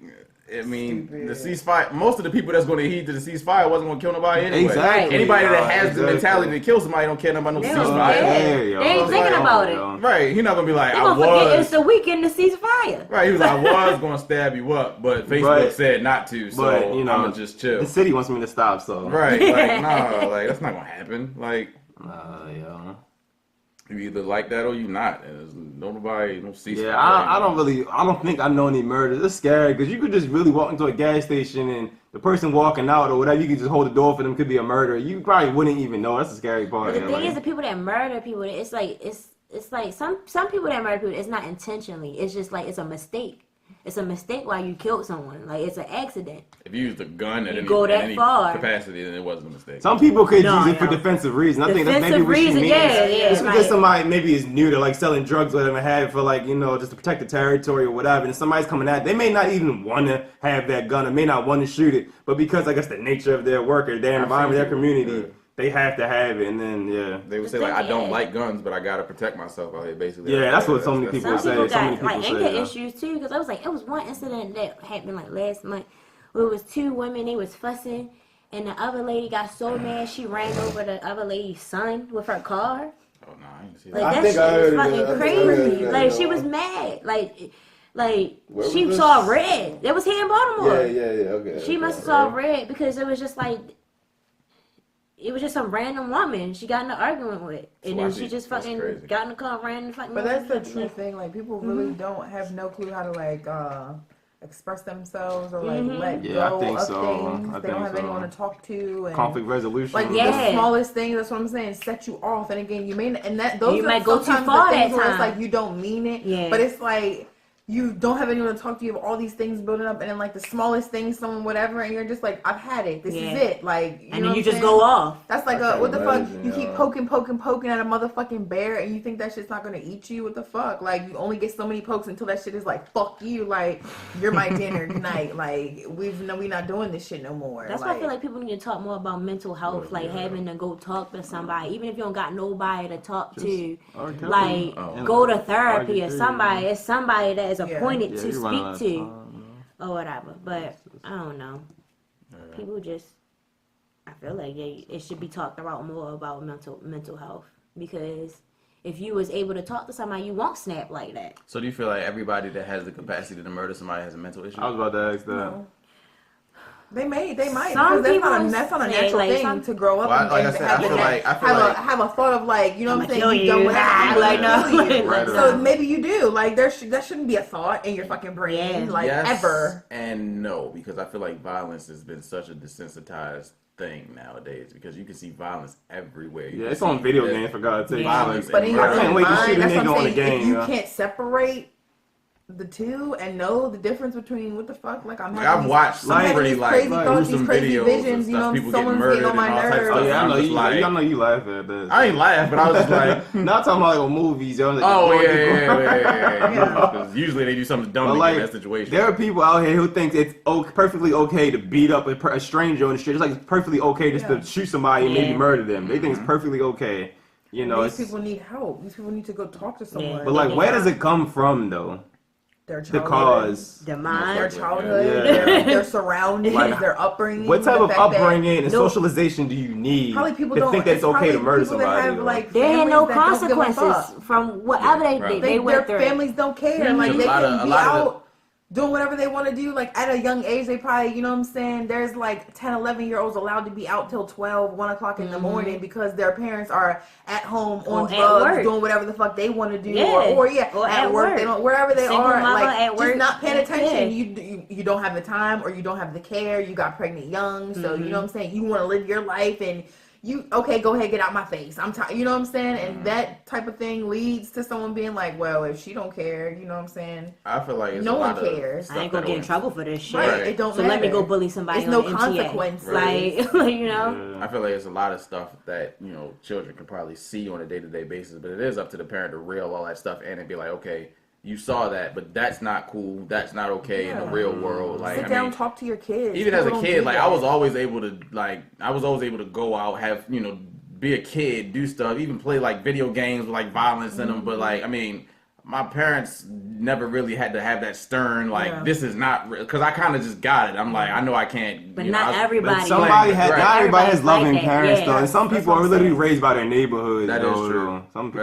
I mean, Stupid. the ceasefire, most of the people that's going to heed to the ceasefire wasn't going to kill nobody anyway. Exactly. Anybody that has the Exactly. mentality to kill somebody don't care about no They ceasefire. don't care. Yeah, They ain't thinking about it. Right, he's not going to be like, They I gonna forget it's was. the weekend to ceasefire. Right, he was like, I was going to stab you up, but Facebook But- said not to, so But, you know, I'm going to just chill. The city wants me to stop, so. Right, like, nah, like, that's not going to happen. Like, Yeah. you either like that or you not. And there's nobody, no ceasefire. Yeah, I don't think I know any murders. It's scary because you could just really walk into a gas station and the person walking out or whatever, you could just hold the door for them, could be a murderer. You probably wouldn't even know. That's the scary part. But the thing is, the people that murder people, it's like some people that murder people, it's not intentionally. It's just like it's a mistake. It's a mistake why you killed someone. Like it's an accident. If you used a gun at You any, go that at any far. capacity, then it wasn't a mistake. Some people could No, use it for no. defensive reasons. I think that's maybe Defensive what she reason, means. yeah, It's because right. somebody maybe is new to like selling drugs or whatever and have it for like, just to protect the territory or whatever. And somebody's coming at, they may not even want to have that gun or may not want to shoot it. But because I guess the nature of their work or their environment, their community, they have to have it. And then, They would say like, I don't like guns, but I gotta protect myself out here, basically. Yeah, that's what so many people Some people say. So many got like people anger say. issues too. Because it was one incident that happened like last month where it was two women. They was fussing, and the other lady got so mad she ran over the other lady's son with her car. Oh no, I didn't see Like that. that think shit I heard was it, fucking yeah. I think I crazy. heard it, Like yeah. she was mad. Like Where she was saw this? red. It was here in Baltimore. Yeah, okay. She must have saw red because it was just like it was just some random woman she got in an argument with, and then she just That's fucking crazy. got in the car, ran and fucking. But that's the like, true thing. Like people really don't have no clue how to like express themselves or like let Yeah, I go think of so. things. I They don't think have so. anyone to talk to. And Conflict resolution. like Yeah. the smallest thing, that's what I'm saying, set you off. And again, you may and that those You are might go too sometimes far the things that where time. it's like you don't mean it. Yeah. But it's like you don't have anyone to talk to. You have all these things building up, and then like the smallest thing, someone whatever, and you're just like, I've had it. This Yeah. is it. Like, and know then what you I'm just saying? go off. That's like I what can the fuck? imagine, You keep yeah. poking at a motherfucking bear, and you think that shit's not gonna eat you? What the fuck? Like you only get so many pokes until that shit is like, fuck you. Like you're my dinner tonight. Like we not doing this shit no more. That's why I feel like people need to talk more about mental health, like having to go talk to somebody, even if you don't got nobody to talk to. argue. Like Oh. go to therapy Argue or too. somebody. It's somebody that is appointed Yeah, to you're running out speak of to time, or whatever. But I don't know. People just, I feel like it should be talked about more about mental health, because if you was able to talk to somebody, you won't snap like that. So do you feel like everybody that has the capacity to murder somebody has a mental issue? I was about to ask that. No. They might, Some because people that's not a say, natural like, thing some- to grow up Well, and, like I and said, have, I feel like have a thought of like, you know what I'm saying? kill You've done you. whatever. Ah, Like, no. kill you. Right So around. maybe you do. Like that shouldn't be a thought in your fucking brain. Yeah. Like Yes ever. and no, because I feel like violence has been such a desensitized thing nowadays, because you can see violence everywhere. You Yeah, can it's on see video that games, for God's sake. violence But in your and I can't own wait to mind, shoot a that's what nigga I'm on the saying. game, If you yeah. can't separate the two and know the difference between what the fuck, like I'm Like, having I've these- watched some I'm having pretty these like crazy thoughts, gruesome these crazy videos visions, and you know, stuff. People getting someone's murdered getting on and my all types of nerves. Oh stuff. yeah, I I'm know just you. like, I know you laugh at this. I ain't laughing, but I was just like, Not talking about like on movies, yo. Like, oh going to yeah. Yeah. Because usually they do something dumb But to like, get in that situation. there are people out here who think it's perfectly okay to beat up a stranger on the street. It's like it's perfectly okay just to shoot somebody and maybe Yeah. murder them. They think it's perfectly okay. You know, These it's, people need help. These people need to go talk to someone. but like, where does it come from though? Their The childhood, cause. The their mind. childhood, Yeah. their surroundings, Like, their upbringing. What type the of fact that upbringing and no- socialization do you need Probably people to don't think that it's okay to probably murder people that somebody? have, though? like, They had no families that don't give a consequences fuck. from whatever right. they Their went through. families don't care. Like A they lot can of- be a lot of out doing whatever they want to do. Like at a young age, they probably, you know what I'm saying? There's like 10, 11-year-olds allowed to be out till 12, 1 o'clock in the morning because their parents are at home on Or at drugs, work. doing whatever the fuck they want to do. Yeah. Or at work. work. They don't, wherever they Single are, mama like at work. just not paying attention. Yeah. You don't have the time or you don't have the care. You got pregnant young. So, you know what I'm saying? You want to live your life and okay, go ahead, get out my face. I'm tired. You know what I'm saying? And that type of thing leads to someone being like, well, if she don't care, you know what I'm saying? I feel like no one cares. I ain't gonna get in trouble for this shit. Right. It don't so matter. let me go bully somebody. It's on no the MTA. consequences. Like, you know. I feel like it's a lot of stuff that, children can probably see on a day-to-day basis, but it is up to the parent to reel all that stuff in and be like, okay, you saw that, but that's not cool. That's not okay in the real world. Like, sit down, talk to your kids. Even as a kid, like I was always able to go out, have, be a kid, do stuff, even play like video games with like violence in them. But like, I mean, my parents never really had to have that stern, like, this is not real. Because I kind of just got it. I'm like, I know I can't. But not everybody. Not everybody has loving parents, though. And some people are literally raised by their neighborhood. That is true.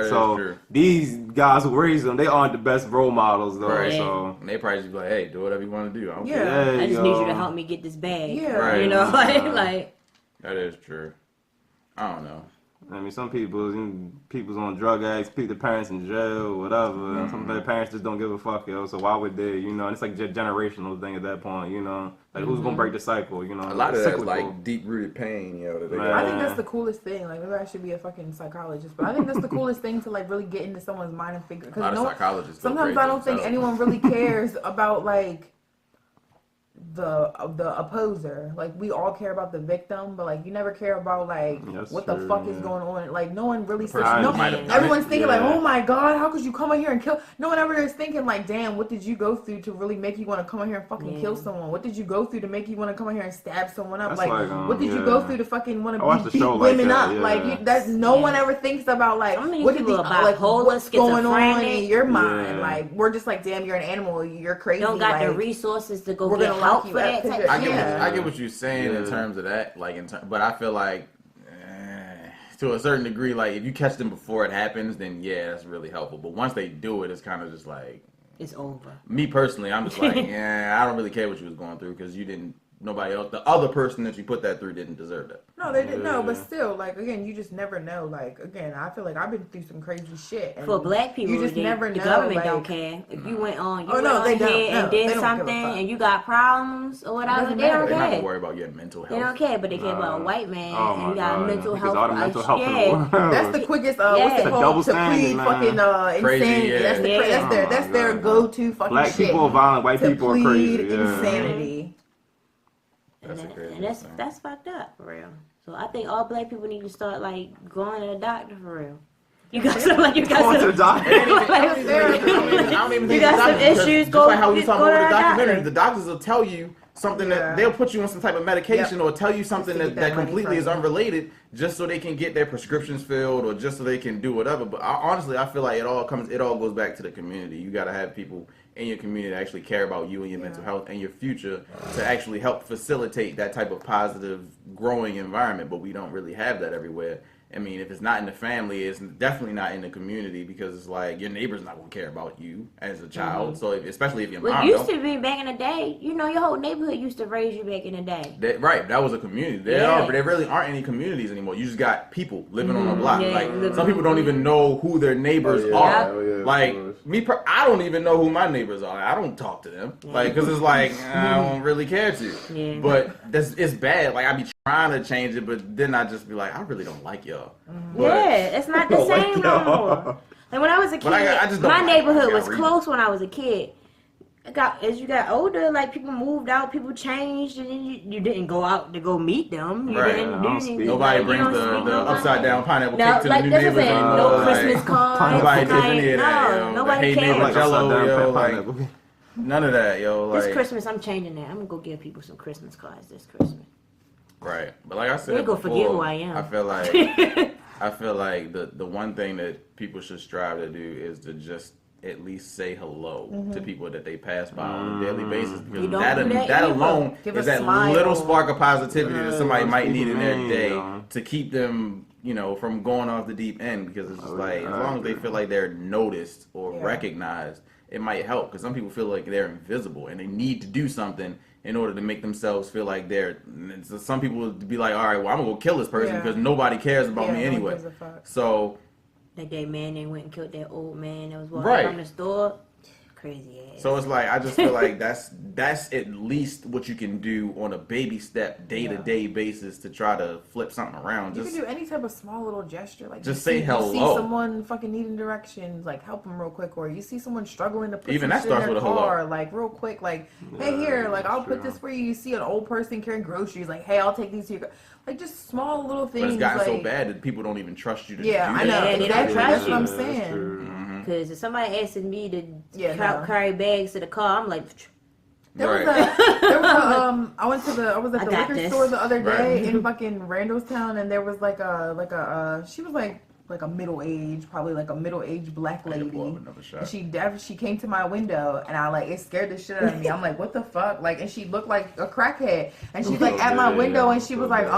So these guys who raise them, they aren't the best role models, though. Right. So and they probably just be like, hey, do whatever you want to do. I just need you to help me get this bag. Yeah. Right. You know, like. That is true. I don't know. I mean, some people's on drug addicts, the parents in jail, whatever. Some of their parents just don't give a fuck, So why would they, And it's like a generational thing at that point, Like, who's gonna break the cycle, A lot of that's like deep-rooted pain, that they I think that's the coolest thing. Like, maybe I should be a fucking psychologist, but I think that's the coolest thing to like really get into someone's mind and figure. A lot of psychologists. Sometimes I don't think anyone really cares about like the opposer. Like, we all care about the victim, but like you never care about like what the fuck is going on. Like, no one really says everyone's thinking like, oh my god, how could you come in here and kill? No one ever is thinking like, damn, what did you go through to really make you want to come in here and fucking kill someone? What did you go through to make you want to come in here and stab someone up? Like what did you go through to fucking want to beat women up? Like no one ever thinks about like what did what's going on in your mind? Like, we're just like, damn, you're an animal, you're crazy. Don't got the resources to go get help for that type of shit. I get what you're saying in terms of that, but I feel like to a certain degree, like if you catch them before it happens, then that's really helpful. But once they do it, it's kind of just like it's over. Me personally, I'm just like, I don't really care what you was going through because you didn't. Nobody else, the other person that you put that through didn't deserve that. No, they didn't know, but still, like, again, you just never know. Like, again, I feel like I've been through some crazy shit. And for black people, you just never know. The government like, don't care. If you went on, and did something and you got problems or whatever, they don't care. They're not gonna worry about your mental health. They don't care, but they care about a white man and you got mental health. All the mental health in the world. That's the quickest, what's it called? To plead fucking insanity. That's their go-to fucking black shit. Black people are violent, white people are crazy. Insanity. That's fucked up for real. So I think all black people need to start like going to the doctor for real. You got some going to the doctor. I don't even think you got some issues. Just like how we talking about the documentary, the doctors will tell you something that they'll put you on some type of medication or tell you something that completely is unrelated just so they can get their prescriptions filled or just so they can do whatever. But honestly, I feel like it all goes back to the community. You got to have people in your community that actually care about you and your mental health and your future to actually help facilitate that type of positive growing environment. But we don't really have that everywhere. I mean, if it's not in the family, it's definitely not in the community because it's like your neighbor's not going to care about you as a child. So especially if your mom used to be back in the day, your whole neighborhood used to raise you back in the day. That was a community. There really aren't any communities anymore. You just got people living on a block. Like some people don't even know who their neighbors are. Like I don't even know who my neighbors are. I don't talk to them. Like because it's like I don't really care to. Yeah. But it's bad. Like I be trying to change it, but then I just be like, I really don't like y'all. It's not the same no more. Like when I was a kid, my neighborhood was close when I was a kid. As you got older, like people moved out, people changed, and then you didn't go out to go meet them. You didn't nobody brings the upside down pineapple cake to the new neighbors. No Christmas cards. Nobody does any of that. Nobody cares. None of that, yo. This Christmas, I'm changing that. I'm gonna go give people some Christmas cards this Christmas. Right, but like I said, they go forget who I am. I feel like the one thing that people should strive to do is to just at least say hello to people that they pass by on a daily basis because that alone is that little spark of positivity that somebody might need in their day to keep them, from going off the deep end because it's just like as long as they feel like they're noticed or recognized, it might help because some people feel like they're invisible and they need to do something in order to make themselves feel like some people would be like, all right, well, I'm gonna go kill this person because nobody cares about me anyway. So that day man they went and killed that old man that was walking from the store. Crazy ass. So it's like I just feel like that's at least what you can do on a baby step, day-to-day basis to try to flip something around. You can do any type of small little gesture, like just say hello. You see someone fucking needing directions, like help them real quick, or you see someone struggling to put even some that shit in starts their with a car, hello. like real quick, like hey here, like I'll put this for you. You see an old person carrying groceries, like hey I'll take these to your. Like just small little things. But it's gotten like, so bad that people don't even trust you to do I know. Yeah, they don't That's trust what you. I'm saying. Because if somebody asks me to carry bags to the car, I'm like. There was I was at the liquor store the other day in fucking Randallstown, and there was she was like a middle-aged, probably like a middle-aged black lady. And she came to my window, and it scared the shit out of me. I'm like, what the fuck? Like, and she looked like a crackhead, and she's like at my window, and she was like,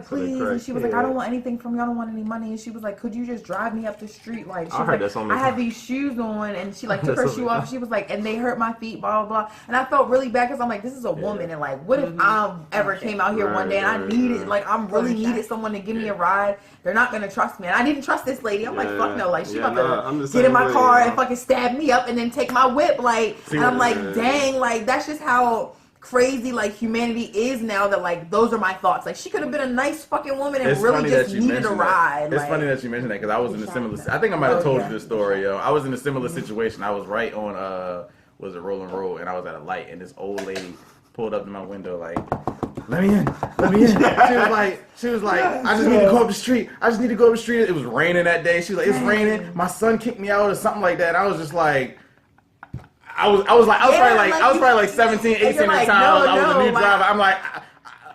please, and she was like, I don't want anything from you, I don't want any money, and she was like, could you just drive me up the street? Like, she was like, I had these shoes on, and she like took her shoe off. She was like, and they hurt my feet, blah blah blah. And I felt really bad because I'm like, this is a woman, and like, what if I ever came out here one day and I needed, like, I'm really needed someone to give me a ride? They're not gonna trust me, and I didn't trust this lady. I'm like, fuck no, like she about to get in my car and fucking stab me up and then take my whip, like. And I'm like, dang, like that's just how crazy like humanity is now. That like those are my thoughts. Like she could have been a nice fucking woman and really just needed a ride. It's funny that you mentioned that because I was in a similar. I think I might have told you this story, yo. I was in a similar situation. I was right on was it Rolling Road, and I was at a light, and this old lady pulled up to my window like, let me in. She was like, I just need to go up the street. It was raining that day. She was like, it's raining. My son kicked me out or something like that. I was just like, I was probably like 17, 18 at the time. Like, I was a new driver. I'm like,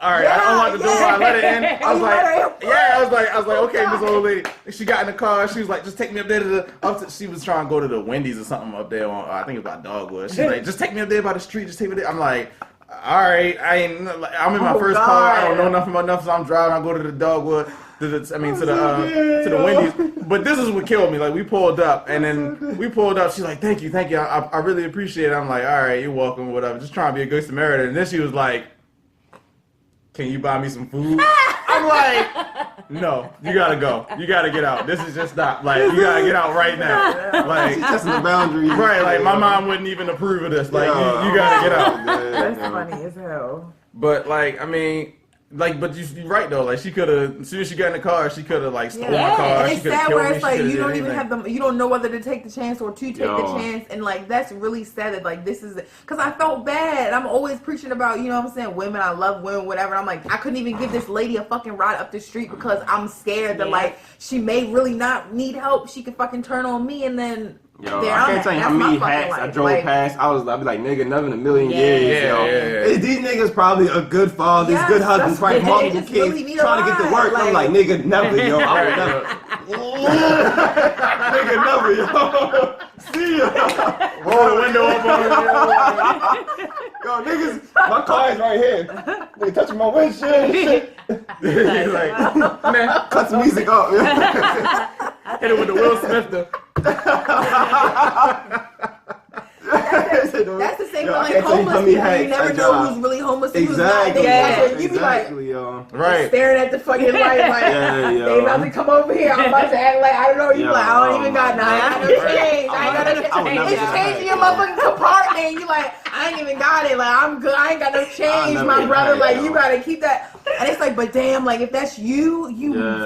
all right, I don't want the door. I let it in. I was like, okay, this old lady. She got in the car. She was like, just take me up there she was trying to go to the Wendy's or something up there on, I think it was by Dogwood. She's like, just take me up there by the street. Just take me there. I'm like, all right, I'm in my first car. I don't know nothing about nothing, so I'm driving. I go to the Dogwood, to the Wendy's. But this is what killed me. Like we pulled up. She's like, thank you. I really appreciate it. I'm like, all right, you're welcome. Whatever. Just trying to be a good Samaritan. And then she was like, can you buy me some food? I'm like, no, you gotta go. You gotta get out. This is just not, like, you gotta get out right now. Like, that's the boundary. Right, like, my mom wouldn't even approve of this. Like, you gotta get out. That's funny as hell. But, like, I mean, like, but you're right though. Like, she could have, as soon as she got in the car, she could have like stolen my car. And she it's could have sad killed where me. it's like you don't anything. even have you don't know whether to take the chance or to take the chance, and like that's really sad that like this is because I felt bad. I'm always preaching about, you know what I'm saying, women. I love women, whatever. And I'm like, I couldn't even give this lady a fucking ride up the street because I'm scared that like she may really not need help. She could fucking turn on me, and then. Yo, I can't tell you how many hacks I drove past. I'd be like, nigga, never in a million years. Yeah. These niggas probably a good father, these good husbands, probably multiple kids, really trying to get to work. I'm like, nigga, never, yo. I would never. Nigga, never, yo. See ya. Roll the window up on me. Yo, niggas, my car is right here. Nigga touching my windshield and shit. Like, man, cut some music off. Hit it with the Will Smith though. That's the same with like homeless people. You never know who's really homeless and who's not. You be like, right, staring at the fucking light like, they about to come over here. I'm about to act like, I don't know. You like, I don't even got none. I ain't got no change. I ain't got no change. It's changing your motherfucking compartment. You like, I ain't even got it. Like, I'm good. I ain't got no change, my brother. Like, you gotta keep that. And it's like, but damn, like if that's you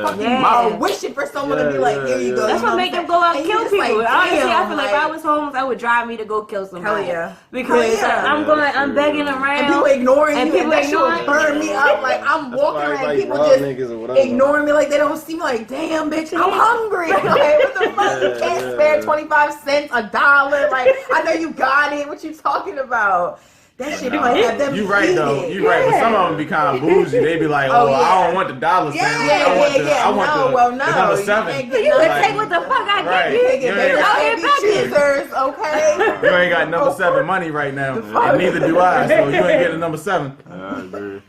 fucking are wishing for someone to be like, here you go. That's what make them go out and kill people. Like, honestly, I feel like if I was homeless, that would drive me to go kill somebody. Hell yeah. Because I'm begging around. And people ignoring you, and that shit will burn me up. Like I'm walking around, people just ignoring me like they don't see me. Like, damn, bitch, I'm hungry. Like, what the fuck? You can't spare 25 cents, $1. Like, I know you got it. What you talking about? That shit might have them. You right though. You right. But some of them be kind of bougie. They be like, oh, I don't want the $. I want the number 7. You can take what the fuck I give you. Cheezers, okay? You ain't got number 7 money right now, and neither do I. So you ain't getting number 7. I agree.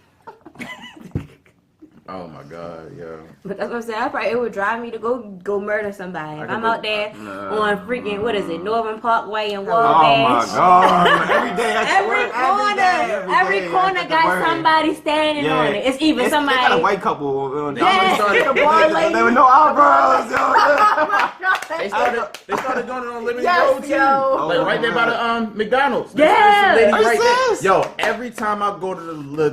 Oh my God, yo. But that's what I'm saying. It would drive me to go murder somebody. If I'm out there on freaking, what is it, Northern Parkway and Wabash. Oh my God. Every day every corner got somebody standing on it. It's even somebody. They got a white couple. The blonde lady. There were no eyebrows, yo. They started doing it on Liberty Yes, Road too. yo. Like right there by the McDonald's. Yeah. There's a lady Are you right there. serious? Yo, every time I go to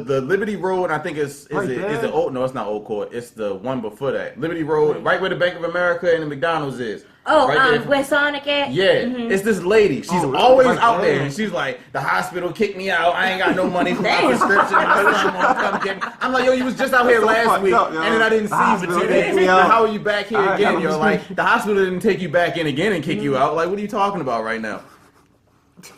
the Liberty Road, I think is Right it there? old? No, it's not Old Court. It's the one before that. Liberty Road, right where the Bank of America and the McDonald's is. Oh, right there. where Sonic at? Yeah, it's this lady. She's Oh, always right out there, there. and she's like, "The hospital kicked me out. I ain't got no money for my Damn. prescription. My sister won't come get me." I'm like, "Yo, you was just out here That's so last fucked week, up, yo. and then I didn't The see you hospital for 2 kicked days. me Now, out. how are you back here again?" I You're was- like, "The hospital didn't take you back in again and kick you out. Like, what are you talking about right now?"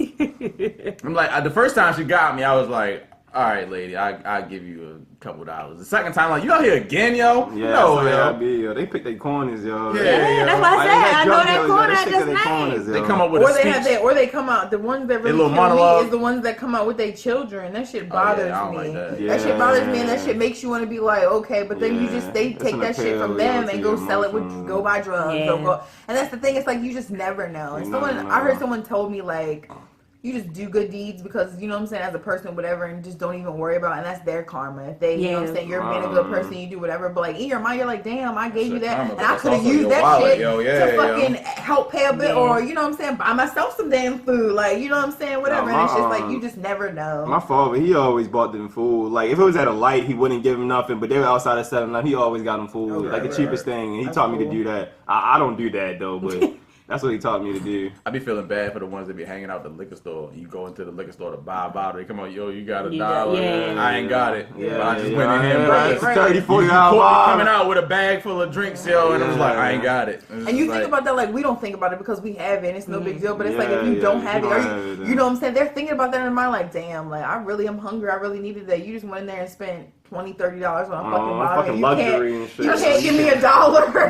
I'm like, the first time she got me, I was like, "All right, lady, I give you a couple $. The second time, like, "You out here again, yo?" Yeah, No, that's how yo. they be, yo. They pick their corners, yo. Yeah, Yeah, that's what I Like, said. they got I know drug that dealers, yo. corner They I stick to just their corners, named. yo. They come up with Or a they speech. have that, or they come out. The ones that really little kill monologue. me is the ones that come out with their children. That shit bothers I don't me. like that. That shit bothers me, and that Yeah. shit makes you want to be like, okay, but then you Yeah. just they It's take an that shit from appeal, them yo, and to go your sell it with emotions. go buy drugs. Yeah. Or go, and that's the thing. It's like you just never know. And You someone never I heard know. someone told me like, you just do good deeds because you know what I'm saying as a person, whatever, and just don't even worry about it, and that's their karma. If they, you know what I'm saying, you're being a good person, you do whatever, but like in your mind, you're like, damn, I gave you that, karma, and but I that's could have also used your that wallet, shit yo, yeah, to yo. fucking help pay a bit, Yeah. or you know what I'm saying, buy myself some damn food, like you know what I'm saying, whatever. No, And it's just my, like you just never know. My father, he always bought them food. Like, if it was at a light, he wouldn't give him nothing, but they were outside of 7-Eleven, he always got them food. Okay, like, the right, cheapest thing, and he That's taught me to cool. do that. I don't do that, though, but that's what he taught me to do. I be feeling bad for the ones that be hanging out the liquor store. You go into the liquor store to buy a bottle. They come on, yo, you got $1. You got- yeah. I ain't got it. Yeah, But I just yeah, went in here and bought it's this. Right. $30, You $40 caught me bottle. coming out with a bag full of drinks, yo, and I was like, Yeah. I ain't got it. And you think about that like we don't think about it because we have it and it's no big deal. But it's like if Yeah, you don't yeah, have you it, or don't have it, you know what I'm saying? They're thinking about that in their mind like, damn, like I really am hungry. I really needed that. You just went in there and spent $20, $30 on a fucking bottle. fucking And you luxury can't, and shit. you can't give me $1.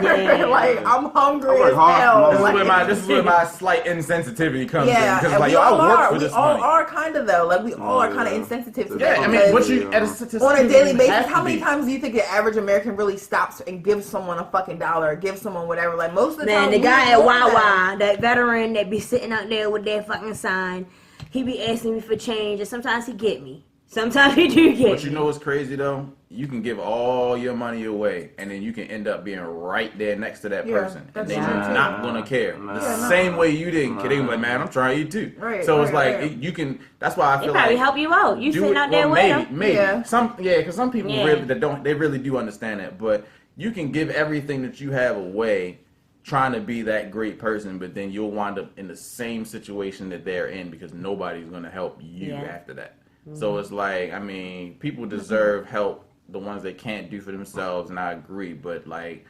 Yeah. Like I'm hungry I'm like, as hell. this is Like, This is where my slight insensitivity comes in. yeah, Because and like, we yo, all I work are. for We this all money. are kind of though. Like we all are kind of Yeah. insensitive to Yeah, that. I mean, because what you on a daily basis, have to how many be. times do you think the average American really stops and gives someone a fucking dollar or gives someone whatever? Like most of the Man, time, the we guy at ignore that. Wawa, that veteran that be sitting out there with that fucking sign, he be asking me for change, and sometimes he get me. Sometimes he do get But you me. know what's crazy though? You can give all your money away, and then you can end up being right there next to that Yeah, person, and that's they're true, not too. gonna care. Nah. The Yeah, no. same way you didn't care. They gonna be like, man, I'm trying to eat too. Right, so it's right, like right. you can. That's why I They feel probably like help you out. You do sitting it- out there well, with maybe, him. maybe Yeah. because some people Yeah. really that don't. They really do understand that, but you can give everything that you have away, trying to be that great person, but then you'll wind up in the same situation that they're in because nobody's gonna help you Yeah. after that. So it's like, I mean, people deserve help, the ones they can't do for themselves, and I agree. But like,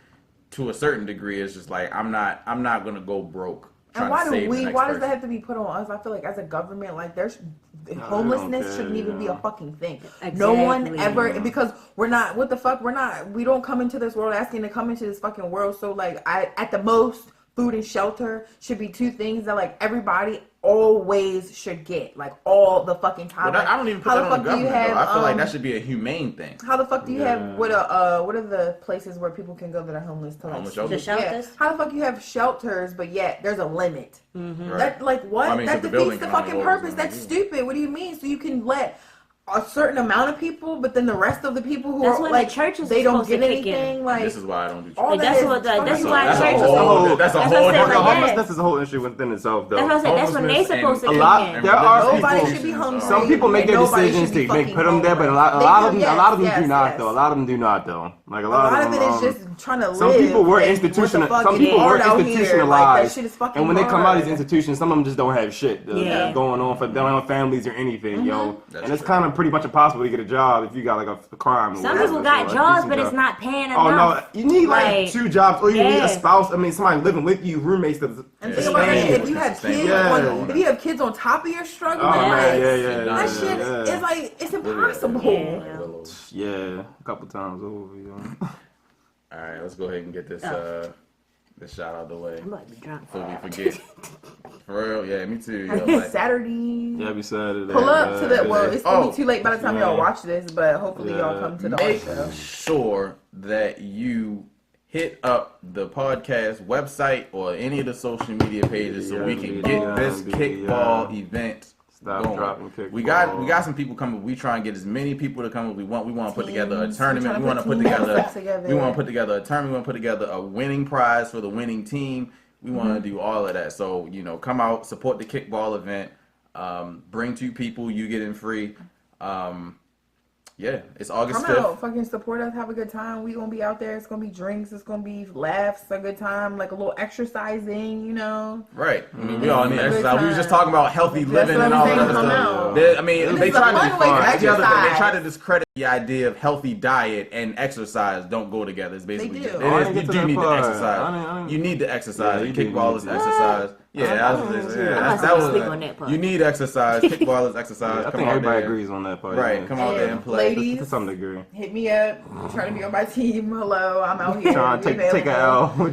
to a certain degree, it's just like I'm not gonna go broke trying And why to do save the we? next Why does person. that have to be put on us? I feel like as a government, like there's they homelessness don't shouldn't care, even be yeah. a fucking thing. No Exactly. one ever because we're not. What the fuck? We're not. We don't come into this world asking to come into this fucking world. So like, at the most, food and shelter should be two things that like everybody always should get, like all the fucking time. But Like, I don't even put how that the on the fuck do you government. Though. have, I feel like that should be a humane thing. How the fuck do you Yeah. have what are the places where people can go that are homeless to like Homeless sleep? The shelters? shelters? Yeah. How the fuck you have shelters but yet there's a limit? Right. That like what? I mean, that 'cause the building defeats the can only fucking hold purpose. so That's many. stupid. What do you mean? So you can let a certain amount of people, but then the rest of the people who That's are when like the churches they are don't supposed to get kick in. anything. Like This is why I don't do. all Like, that that's is what that's fucking why That's a churches whole- supposed. that's a That's whole what I'm saying, different- like, yeah. Homelessness is a whole issue within itself, though. That's what I said. That's when they Homelessness supposed to and- kick lot- in. there are Nobody people- should be hungry. Some people make their and nobody decisions should be to make fucking put them there, but a homeless. lot, They of do, them, a lot of them yes, do not yes. though. A lot of them do not though. Like A lot of it them, is just trying to live. some people were and institutional. what the fuck Some is people were hard out here? institutionalized, Like, that shit is fucking and when they come out of these hard. institutions, some of them just don't have shit Yeah. going on for their own families or anything, yo. That's And it's true. kind of pretty much impossible to get a job if you got like a crime. or Some whatever, people so, got like, jobs, decent but it's job. not paying Oh no, enough. you need like Like, 2 jobs, or you need yeah. a spouse. I mean, somebody living with you, roommates. And Yeah. think about that shit. If you Sustainable. have kids, Yeah. if you have kids on top of your struggle, Oh man, like, yeah, yeah, that yeah, shit yeah. is like it's impossible. Yeah. Yeah, a couple times over, yo. All right, let's go ahead and get this this shot out the way I'm about to be drunk. before we forget. For real, yeah, me too. Yo, like, Saturday. Yeah, be Saturday. Pull up to the well. It's gonna Oh. be too late by the time y'all watch this, but hopefully y'all come to the art make show. sure that you hit up the podcast website or any of the social media pages so we can get this kickball event Stop going. dropping kickball. We got some people coming. We try and get as many people to come as we want. We want to put together a Teams. tournament. We're We want to trying put to put together. teams together. We want to put together a tournament. We want to put together a winning prize for the winning team. We want to do all of that. So, come out, support the kickball event. Bring 2 people, you get in free. It's August 5th. Come out, fucking support us, have a good time. We gonna be out there. It's gonna be drinks. It's gonna be laughs, a good time, like a little exercising, Right. I mean, we all need exercise. We was just talking about healthy living and all that stuff. They try to discredit the idea of healthy diet and exercise don't go together. It's basically They do. You do need to exercise. You need to exercise. Kickball is exercise. You need exercise. Kickball is exercise. I think everybody agrees on that part. Right. Come out there and play. Ladies, to some degree. hit me up. I'm trying to be on my team. Hello, I'm out here. Trying to take a L. Oh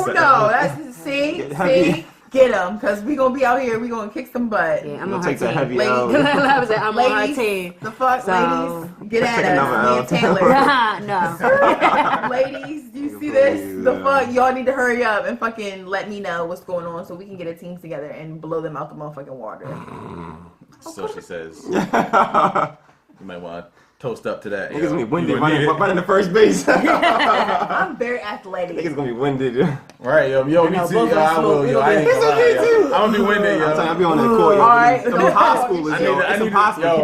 no, that's see, get them, because we gonna be out here. We gonna kick some butt. Yeah, I'm gonna on take her that team. heavy L. I'm on her team. The fuck, So- ladies, get at us. Me and Taylor. No. Ladies, do you see this? The fuck, y'all need to hurry up and fucking let me know what's going on so we can get a team together and blow them out the motherfucking water. So she says. You might want to toast up to that. Niggas gonna be winded running to first base. I'm very athletic. Niggas gonna be winded. Right, yo, me too. I will, yo. I ain't gonna lie, yo. I'm gonna be winded, yo. I'll be on that court. All right. High schoolers, yo.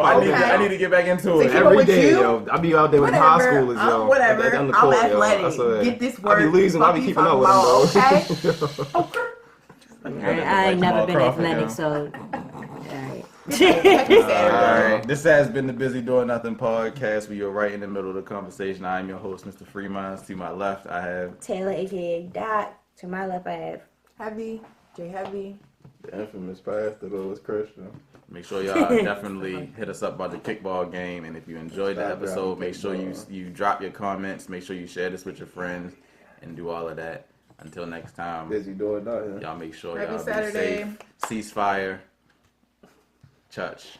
I need to get back into it. Every day, yo. I'll be out there with high schoolers, yo. Whatever. On the I'm court, athletic. yo. Get this work. I'll be losing. I'll be keeping up with them, Okay. I ain't never been athletic, so. Alright. Alright. This has been the Busy Doing Nothing podcast. We are right in the middle of the conversation. I am your host, Mr. Fremont. To my left, I have Taylor, aka Dot. To my left, I have Heavy. J Heavy. The infamous pastor, though, is Christian. Make sure y'all definitely hit us up about the kickball game. And if you enjoyed the episode, make sure you drop your comments. Make sure you share this with your friends and do all of that. Until next time, Busy doing nothing. y'all make sure Happy y'all Saturday. be safe. Ceasefire. Church.